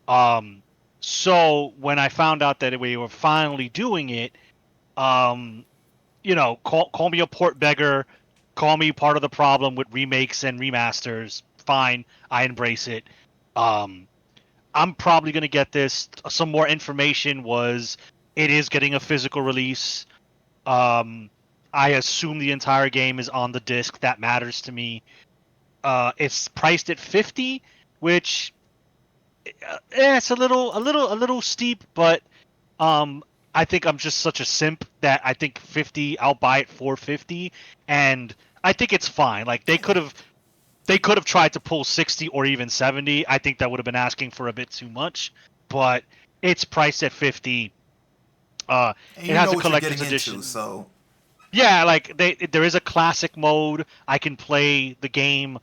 Um, so when I found out that we were finally doing it, um, call me a port beggar, call me part of the problem with remakes and remasters. Fine, I embrace it. Um, I'm probably gonna get this. Some more information was it is getting a physical release. Um, I assume the entire game is on the disc. That matters to me. It's priced at 50, which it's a little steep, but um, I think I'm just such a simp that I think 50. I'll buy it for 50, and I think it's fine. Like they could have tried to pull 60 or even 70. I think that would have been asking for a bit too much, but it's priced at 50. And It you has know a what you're getting collector's into, edition. so Yeah, like there is a classic mode. I can play the game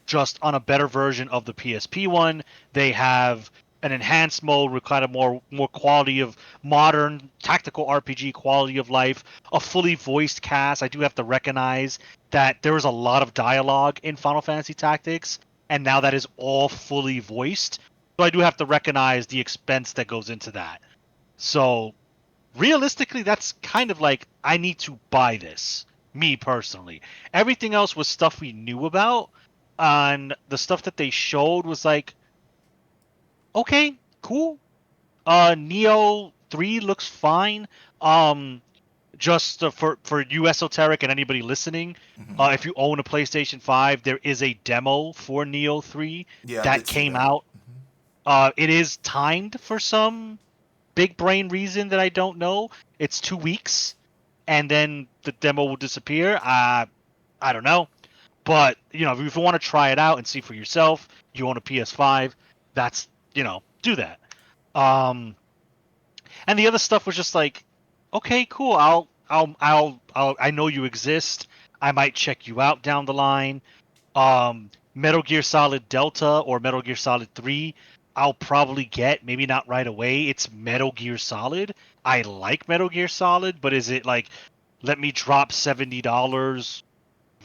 just on a better version of the PSP one. They have an enhanced mode with kind of more quality of modern tactical RPG quality of life, a fully voiced cast. I do have to recognize that there was a lot of dialogue in Final Fantasy Tactics, and now that is all fully voiced. So I do have to recognize the expense that goes into that. So realistically, that's kind of like I need to buy this, me personally. Everything else was stuff we knew about, and the stuff that they showed was like, okay, cool. Neo 3 looks fine. Just for you Esoteric and anybody listening, Mhm. if you own a PlayStation 5, there is a demo for Neo 3 Yeah, I that did see came that. out. It is timed for some big brain reason that I don't know. It's 2 weeks, and then the demo will disappear. I don't know, but if you want to try it out and see for yourself, you own a PS5. That's do that. Um, and the other stuff was just like, okay, cool. I know you exist. I might check you out down the line. Metal Gear Solid Delta or Metal Gear Solid 3, I'll probably get, maybe not right away. It's Metal Gear Solid. I like Metal Gear Solid, but is it like, let me drop $70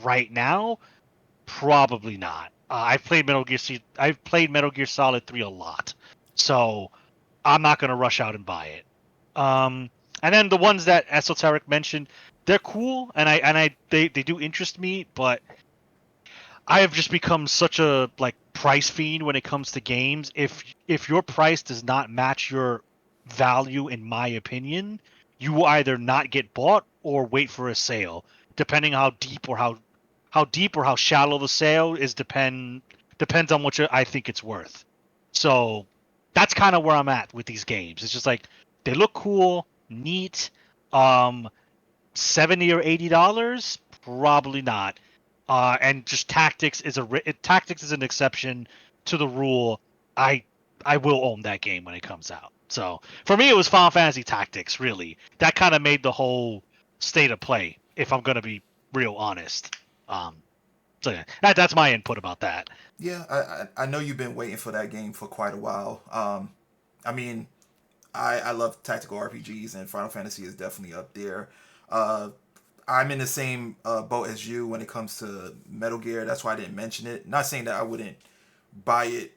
right now? Probably not. I've played Metal Gear Solid 3 a lot. So I'm not going to rush out and buy it. And then the ones that Esoteric mentioned, they're cool and they do interest me, but I have just become such a like price fiend when it comes to games. If your price does not match your value, in my opinion, you will either not get bought or wait for a sale, depending how deep or how shallow the sale is. Depends on what I think it's worth. So that's kind of where I'm at with these games. It's just like they look cool, neat. Um, $70 or $80, probably not. And just tactics is an exception to the rule. I I will own that game when it comes out. So for me, it was Final Fantasy Tactics. Really, that kind of made the whole state of play. If I'm gonna be real honest. So yeah, that's my input about that. Yeah, I know you've been waiting for that game for quite a while. I mean, I love tactical RPGs, and Final Fantasy is definitely up there. Uh, I'm in the same boat as you when it comes to Metal Gear. That's why I didn't mention it. Not saying that I wouldn't buy it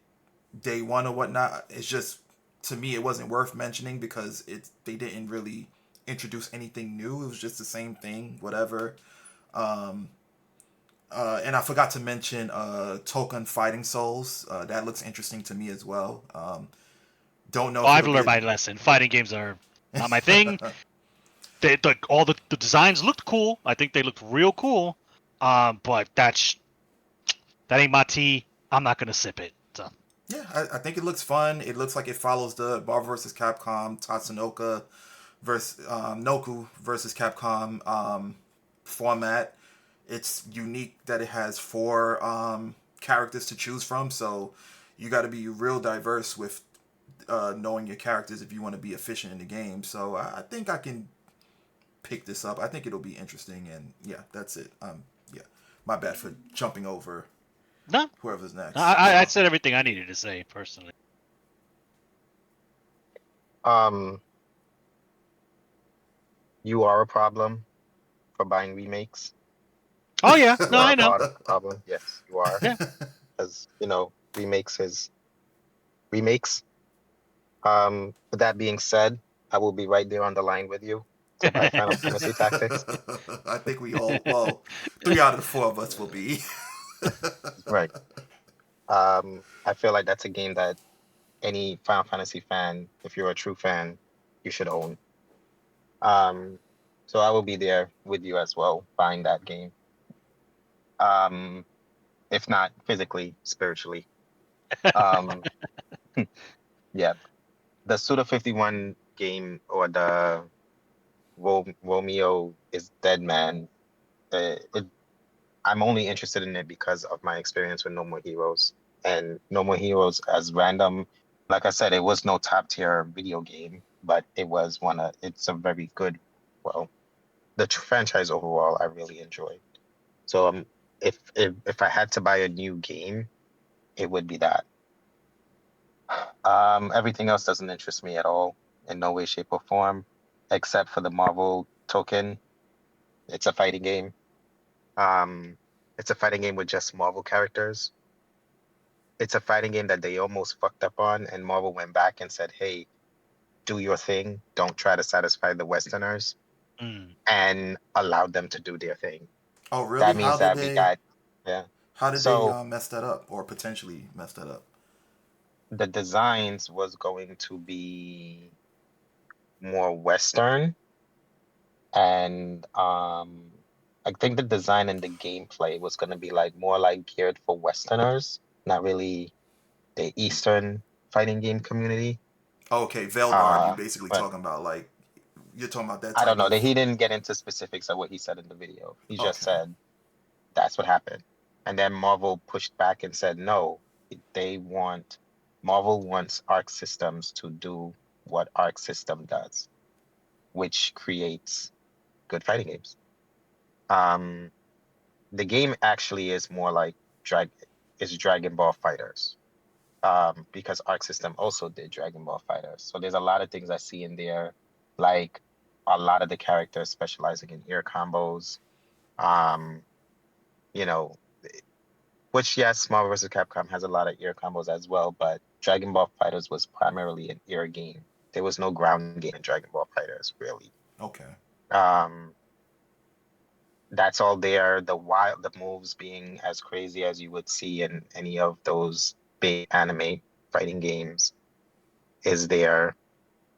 day one or whatnot. It's just, to me, it wasn't worth mentioning because they didn't really introduce anything new. It was just the same thing, whatever. Um, and I forgot to mention Token Fighting Souls. That looks interesting to me as well. Don't know Oh, if I've it'll be learned my lesson. Fighting games are not my thing. All the designs looked cool. I think they looked real cool. But that ain't my tea. I'm not gonna sip it. So Yeah, I think it looks fun. It looks like it follows the Marvel vs. Capcom Tatsunoko versus Noku versus Capcom format. It's unique that it has four characters to choose from, so you got to be real diverse with knowing your characters if you want to be efficient in the game. So I think I can pick this up. I think it'll be interesting, and yeah, that's it. Yeah, my bad for jumping over no, whoever's next. I So said everything I needed to say personally. Um, you are a problem for buying remakes. Oh yeah, You no, are I a know. part of the problem. Yes, you are. Yeah. Because, remakes is remakes. With that being said, I will be right there on the line with you to buy Final Fantasy Tactics. I think we all, well, three out of the four of us will be. Right. I feel like that's a game that any Final Fantasy fan, if you're a true fan, you should own. Um, so I will be there with you as well, buying that game. Um, if not physically, spiritually. Um, yeah, the Suda 51 game or the Romeo is Dead Man. It, I'm only interested in it because of my experience with No More Heroes. And No More Heroes, as random, like I said, it was no top tier video game, but it's a very good, well, the franchise overall, I really enjoyed. So if I had to buy a new game, it would be that. Everything else doesn't interest me at all in no way, shape, or form, except for the Marvel token. It's a fighting game. Um, it's a fighting game with just Marvel characters. It's a fighting game that they almost fucked up on, and Marvel went back and said, "Hey, do your thing. Don't try to satisfy the Westerners," Mm. and allowed them to do their thing. Oh, really? That means that we got, yeah. How did they So mess that up or potentially mess that up? the designs was going to be more Western, and I think the design and the gameplay was going to be like more like geared for Westerners, not really the Eastern fighting game community. Okay, Veilguard. You Uh, basically but talking about like you're talking about that I don't type know that of. he didn't get into specifics of what he said in the video. He just Okay. said that's what happened, and then Marvel pushed back and said no, they want Marvel wants Arc Systems to do what Arc System does, which creates good fighting games. Um, the game actually is more like drag is Dragon Ball Fighters. Because Arc System also did Dragon Ball Fighters. So there's a lot of things I see in there, like a lot of the characters specializing in ear combos. Um, you know, which yes, Marvel vs. Capcom has a lot of ear combos as well, but Dragon Ball Fighters was primarily an ear game. There was no ground game in Dragon Ball Fighters, really. Okay. Um, that's all there. The moves being as crazy as you would see in any of those big anime fighting games is there.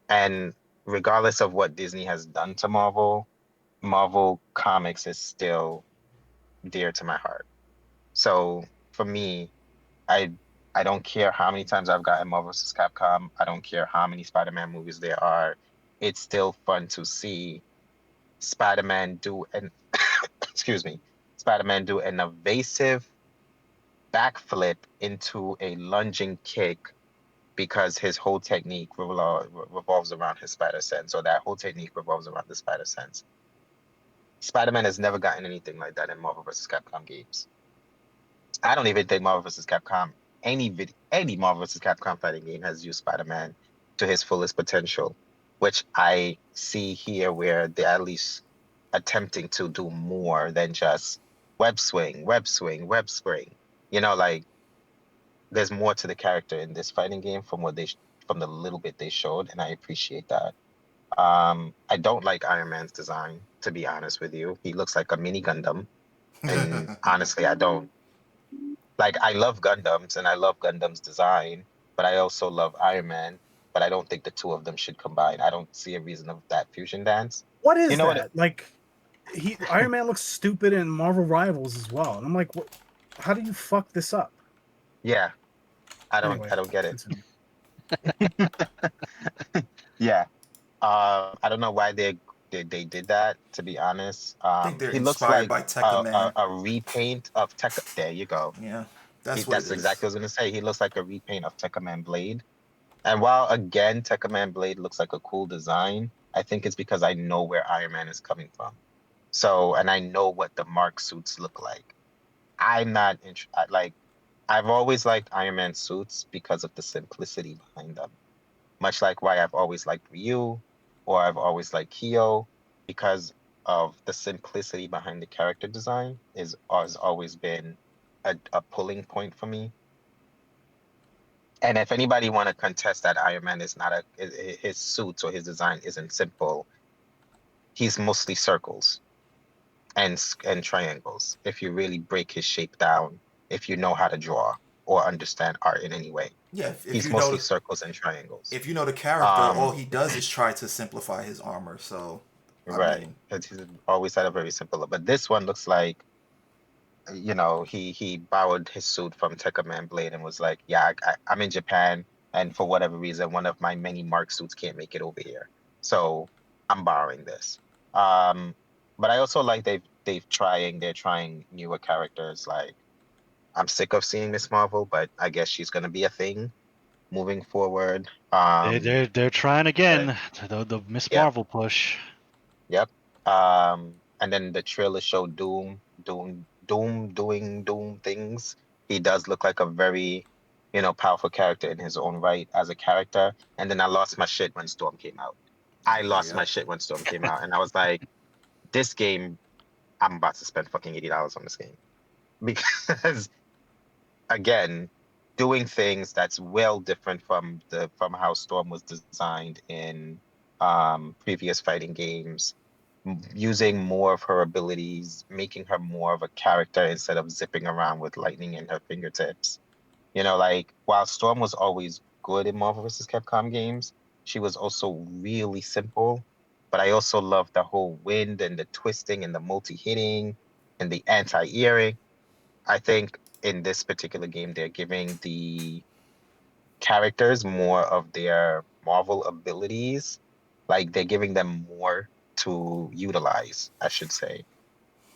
And regardless of what Disney has done to Marvel, Marvel Comics is still dear to my heart. So for me, I I don't care how many times I've gotten Marvel vs. Capcom. I don't care how many Spider-Man movies there are. It's still fun to see Spider-Man do an excuse me, Spider-Man do an evasive backflip into a lunging kick because his whole technique revolves around his spider sense, or that whole technique revolves around the spider sense. Spider-Man has never gotten anything like that in Marvel vs. Capcom games. I don't even think Marvel vs. Capcom, any Marvel vs. Capcom fighting game has used Spider-Man to his fullest potential, which I see here where they're at least attempting to do more than just web swing, web swing, web spring. Like there's more to the character in this fighting game from from the little bit they showed, and I appreciate that. I don't like Iron Man's design, to be honest with you. He looks like a mini Gundam, and honestly, I don't like. I love Gundams, and I love Gundam's design, but I also love Iron Man. But I don't think the two of them should combine. I don't see a reason of that fusion dance. What You is know what? that? Like, Iron Man looks stupid in Marvel Rivals as well, and I'm like, what? How do you fuck this up? Yeah, I don't. Anyway, I don't get it. continue. Yeah. I don't know why they did that, to be honest. I think they're He looks inspired like by Tekka Man. a repaint of Tekka. There you go. Yeah, that's what it That's is. exactly what I was gonna say. He looks like a repaint of Tekka Man Blade. And while again Tekka Man Blade looks like a cool design, I think it's because I know where Iron Man is coming from. So, and I know what the Mark suits look like. I'm not like I've always liked Iron Man suits because of the simplicity behind them, much like why I've always liked Ryu or I've always liked Kyo, because of the simplicity behind the character design has always been a pulling point for me. And if anybody want to contest that Iron Man is not his suits or his design isn't simple, he's mostly circles and triangles. If you really break his shape down, if you know how to draw or understand art in any way, Yeah, if he's you know mostly circles and triangles. if you know the character, all Um, he does is try to simplify his armor. So, I Right. mean, He's always had a very simple look. But this one looks like, he borrowed his suit from Tekka Man Blade and was like, yeah, I'm in Japan, and for whatever reason, one of my many Mark suits can't make it over here. So I'm borrowing this. Um, but I also like they're trying newer characters. Like I'm sick of seeing Miss Marvel, but I guess she's gonna be a thing moving forward. They're trying But again. The Miss yep. Marvel push. Yep. And then the trailer showed Doom Doom doing Doom things, he does look like a very, powerful character in his own right as a character. And then I lost my shit when Storm came out. I lost my Yep. shit when Storm came out, and I was like, this game, I'm about to spend fucking $80 on this game because again, doing things that's well different from how Storm was designed in previous fighting games, using more of her abilities, making her more of a character instead of zipping around with lightning in her fingertips. Like while Storm was always good in Marvel vs. Capcom games, she was also really simple. But I also love the whole wind and the twisting and the multi-hitting and the anti-earing. I think in this particular game, they're giving the characters more of their Marvel abilities. Like they're giving them more to utilize, I should say.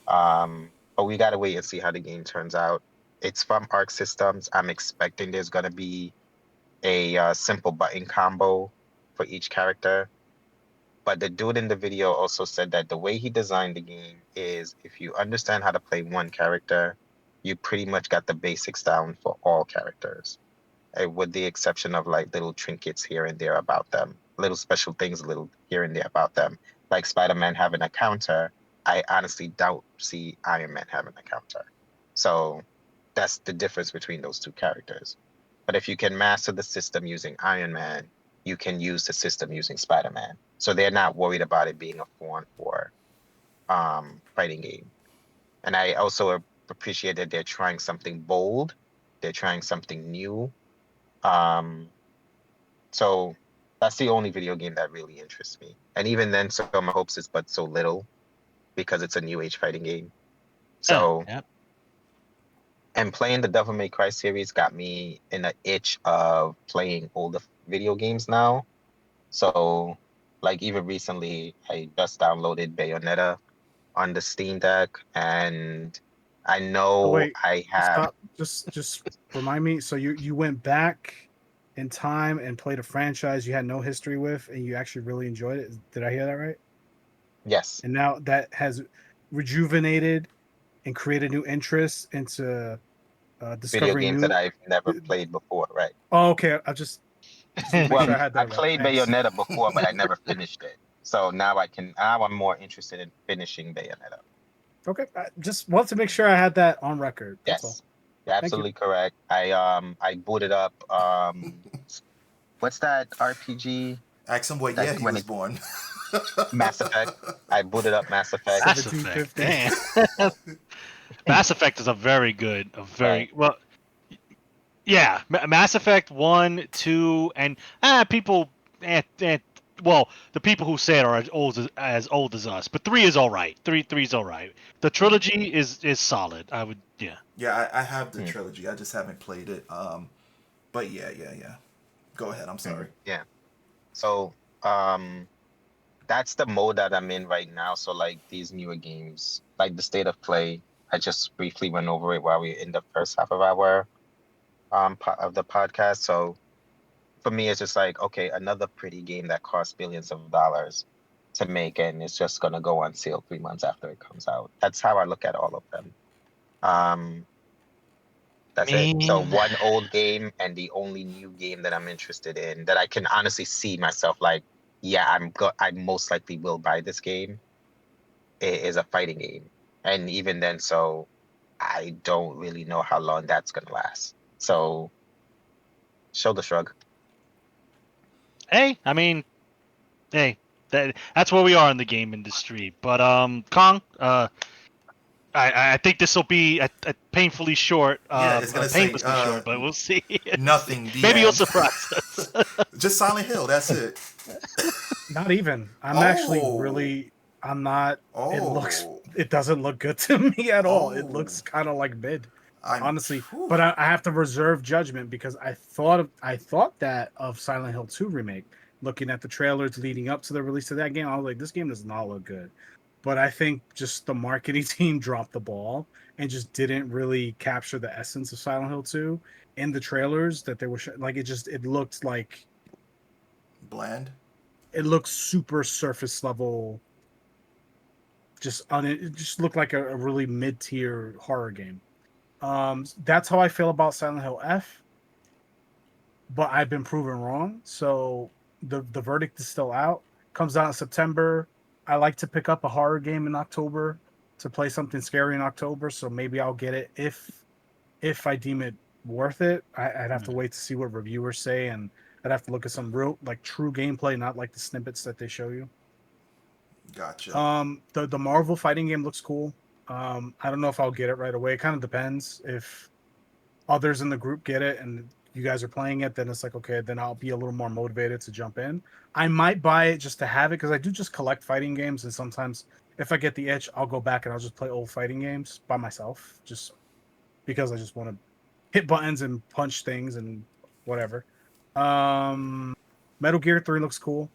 But we gotta wait and see how the game turns out. It's from Arc Systems. I'm expecting there's gonna be a simple button combo for each character. But the dude in the video also said that the way he designed the game is if you understand how to play one character, you pretty much got the basics down for all characters, with the exception of like little trinkets here and there about them, little special things, little here and there about them. Like Spider-Man having a counter, I honestly doubt see Iron Man having a counter. So that's the difference between those two characters. But if you can master the system using Iron Man, you can use the system using Spider-Man. So they're not worried about it being a 4-on-4 fighting game. And I also appreciate that they're trying something bold. They're trying something new. Um, so that's the only video game that really interests me. And even then, so my hopes is but so little because it's a new age fighting game. So, Yep. and playing the Devil May Cry series got me in an itch of playing older video games now. So, like even recently, I just downloaded Bayonetta on the Steam Deck, and I Oh know wait, I have. stop. Just remind me. So you went back in time and played a franchise you had no history with, and you actually really enjoyed it. Did I hear that right? Yes, And now that has rejuvenated and created new interests into video discovering games that new. I've never played before, right? Oh, okay. I just want to make Well, sure I had I that right. played Thanks. Bayonetta before, but I never finished it. So now I'm more interested in finishing Bayonetta. Okay, I just want to make sure I had that on record. That's all. Yes, you're Thank you. absolutely correct. I booted up what's that RPG Ask him what that year he when was it born. Mass Effect. I booted up Mass Effect. Mass Effect. 1750. Damn. Mass Effect is a Right. very well. Yeah, Mass Effect 1, 2, and people, well, the people who say it are as old as us, but 3 is all right. Three's all right. The trilogy is solid. I would, yeah. Yeah, I have the Mm, trilogy. I just haven't played it. But yeah. Go ahead. I'm sorry. yeah. So um that's the mode that I'm in right now. So like these newer games, like the state of play, I just briefly went over it while we are in the first half of our of the podcast. So for me, it's just like, okay, another pretty game that costs billions of dollars to make, and it's just gonna go on sale 3 months after it comes out. That's how I look at all of them. Um, that's it. So Man, one old game and the only new game that I'm interested in that I can honestly see myself like, yeah, I most likely will buy this game is a fighting game. And even then, so I don't really know how long that's gonna last. So shoulder shrug. hey, I mean, hey, that's where we are in the game industry. But Kong, I think this will be a painfully short, Yeah, it's gonna say painlessly short, but we'll see. We'll see. nothing. The Maybe you'll end. surprise us. Just Silent Hill. That's it. Not even. I'm actually Oh. really. I'm not. It looks. Oh. It doesn't look good to me at all. It Oh. looks kind of like mid, I'm. honestly. Whew. But I have to reserve judgment because I thought that of Silent Hill 2 remake. Looking at the trailers leading up to the release of that game, I was like, this game does not look good. But I think just the marketing team dropped the ball and just didn't really capture the essence of Silent Hill 2 in the trailers that they were like. It looked like Bland. it looks super surface level it just looked like a really mid-tier horror game. That's how I feel about Silent Hill F, but I've been proven wrong. So the verdict is still out. Comes out in September. I like to pick up a horror game in October to play something scary in October. So maybe I'll get it if I deem it worth it. I'd have to wait to see what reviewers say, and I'd have to look at some real like true gameplay, not like the snippets that they show you. Gotcha. The Marvel fighting game looks cool. I don't know if I'll get it right away. It kind of depends. If others in the group get it and you guys are playing it, then it's like, okay, then I'll be a little more motivated to jump in. I might buy it just to have it because I do just collect fighting games, and sometimes if I get the itch, I'll go back and I'll just play old fighting games by myself, just because I just want to hit buttons and punch things and whatever. Metal Gear 3 looks cool.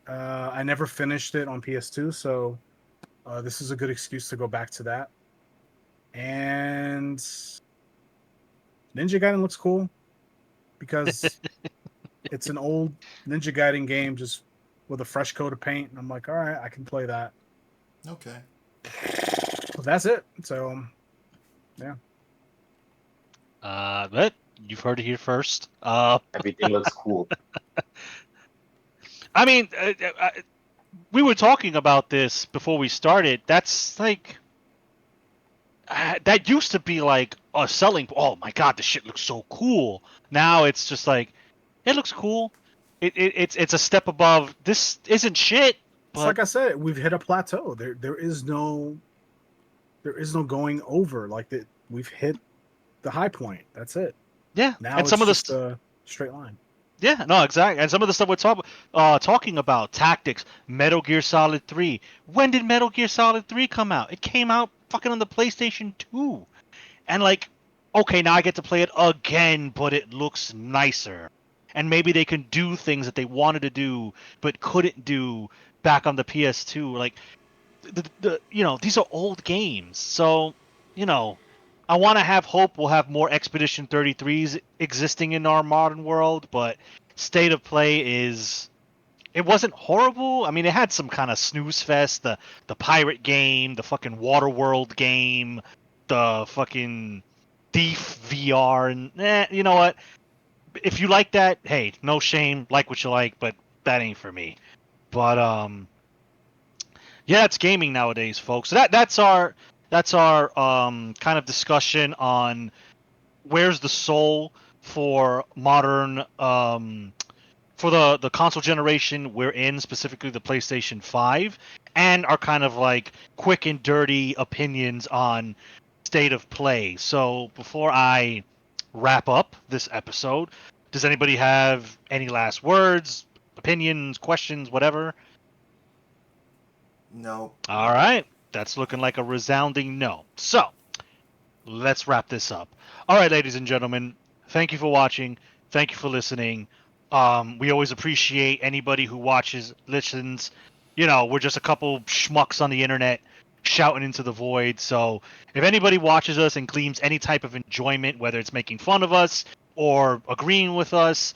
I never finished it on PS2, so this is a good excuse to go back to that. And Ninja Gaiden looks cool because it's an old Ninja Gaiden game just with a fresh coat of paint. And I'm like, all right, I can play that. Okay. But that's it. So, yeah. But you've heard it here first. Everything looks cool. I mean, we were talking about this before we started. That's like that used to be like a selling. Oh my god, this shit looks so cool. Now it's just like it looks cool. It's a step above. This isn't shit. It's like I said, we've hit a plateau. There is no going over. Like that, we've hit the high point. That's it. Yeah, Now and it's some of just the a straight line. yeah, no, exactly. And some of the stuff we're talking about, tactics, Metal Gear Solid 3. When did Metal Gear Solid 3 come out? It came out fucking on the PlayStation 2. And like, okay, now I get to play it again, but it looks nicer. And maybe they can do things that they wanted to do but couldn't do back on the PS2. Like these are old games. So, I want to have hope we'll have more Expedition 33s existing in our modern world, but State of Play it wasn't horrible. I mean, it had some kind of snooze fest, the pirate game, the fucking Waterworld game, the fucking Thief VR, and you know what? If you like that, hey, no shame, like what you like, but that ain't for me. But yeah, it's gaming nowadays, folks. So that's our kind of discussion on where's the soul for modern for the console generation we're in, specifically the PlayStation 5, and our kind of like quick and dirty opinions on State of Play. So before I wrap up this episode, does anybody have any last words, opinions, questions, whatever? No. All right. That's looking like a resounding no. So, let's wrap this up. All right, ladies and gentlemen, thank you for watching. Thank you for listening. We always appreciate anybody who watches, listens. We're just a couple schmucks on the internet shouting into the void. So, if anybody watches us and gleans any type of enjoyment, whether it's making fun of us or agreeing with us,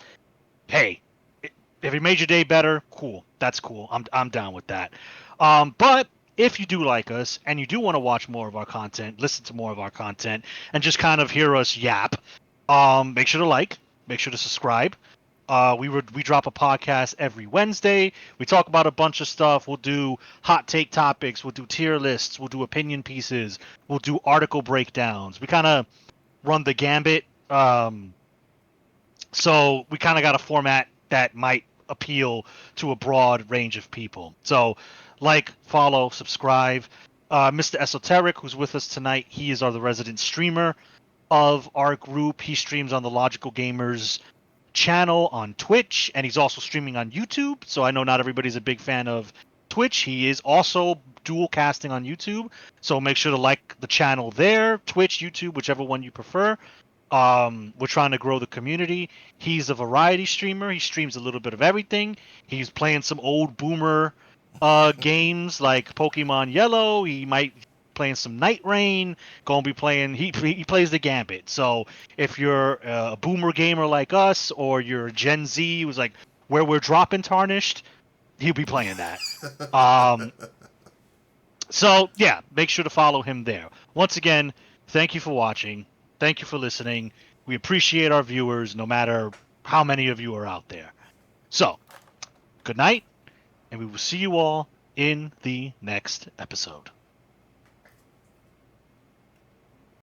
hey, if it made your day better, cool. That's cool. I'm down with that. But if you do like us and you do want to watch more of our content, listen to more of our content, and just kind of hear us yap, make sure to like, make sure to subscribe. We drop a podcast every Wednesday. We talk about a bunch of stuff. We'll do hot take topics. We'll do tier lists. We'll do opinion pieces. We'll do article breakdowns. We kind of run the gambit. So we kind of got a format that might appeal to a broad range of people. So like, follow, subscribe. Mr. Esoteric, who's with us tonight, he is the resident streamer of our group. He streams on the Logical Gamers channel on Twitch, and he's also streaming on YouTube. So I know not everybody's a big fan of Twitch. He is also dual casting on YouTube. So make sure to like the channel there, Twitch, YouTube, whichever one you prefer. We're trying to grow the community. He's a variety streamer. He streams a little bit of everything. He's playing some old boomer games like Pokemon Yellow. He might playing some Night Rain. Gonna be playing. He plays the Gambit. So if you're a boomer gamer like us, or you're Gen Z who's like where we're dropping Tarnished, he'll be playing that. So yeah, make sure to follow him there. Once again, thank you for watching. Thank you for listening. We appreciate our viewers, no matter how many of you are out there. So, good night, and we will see you all in the next episode.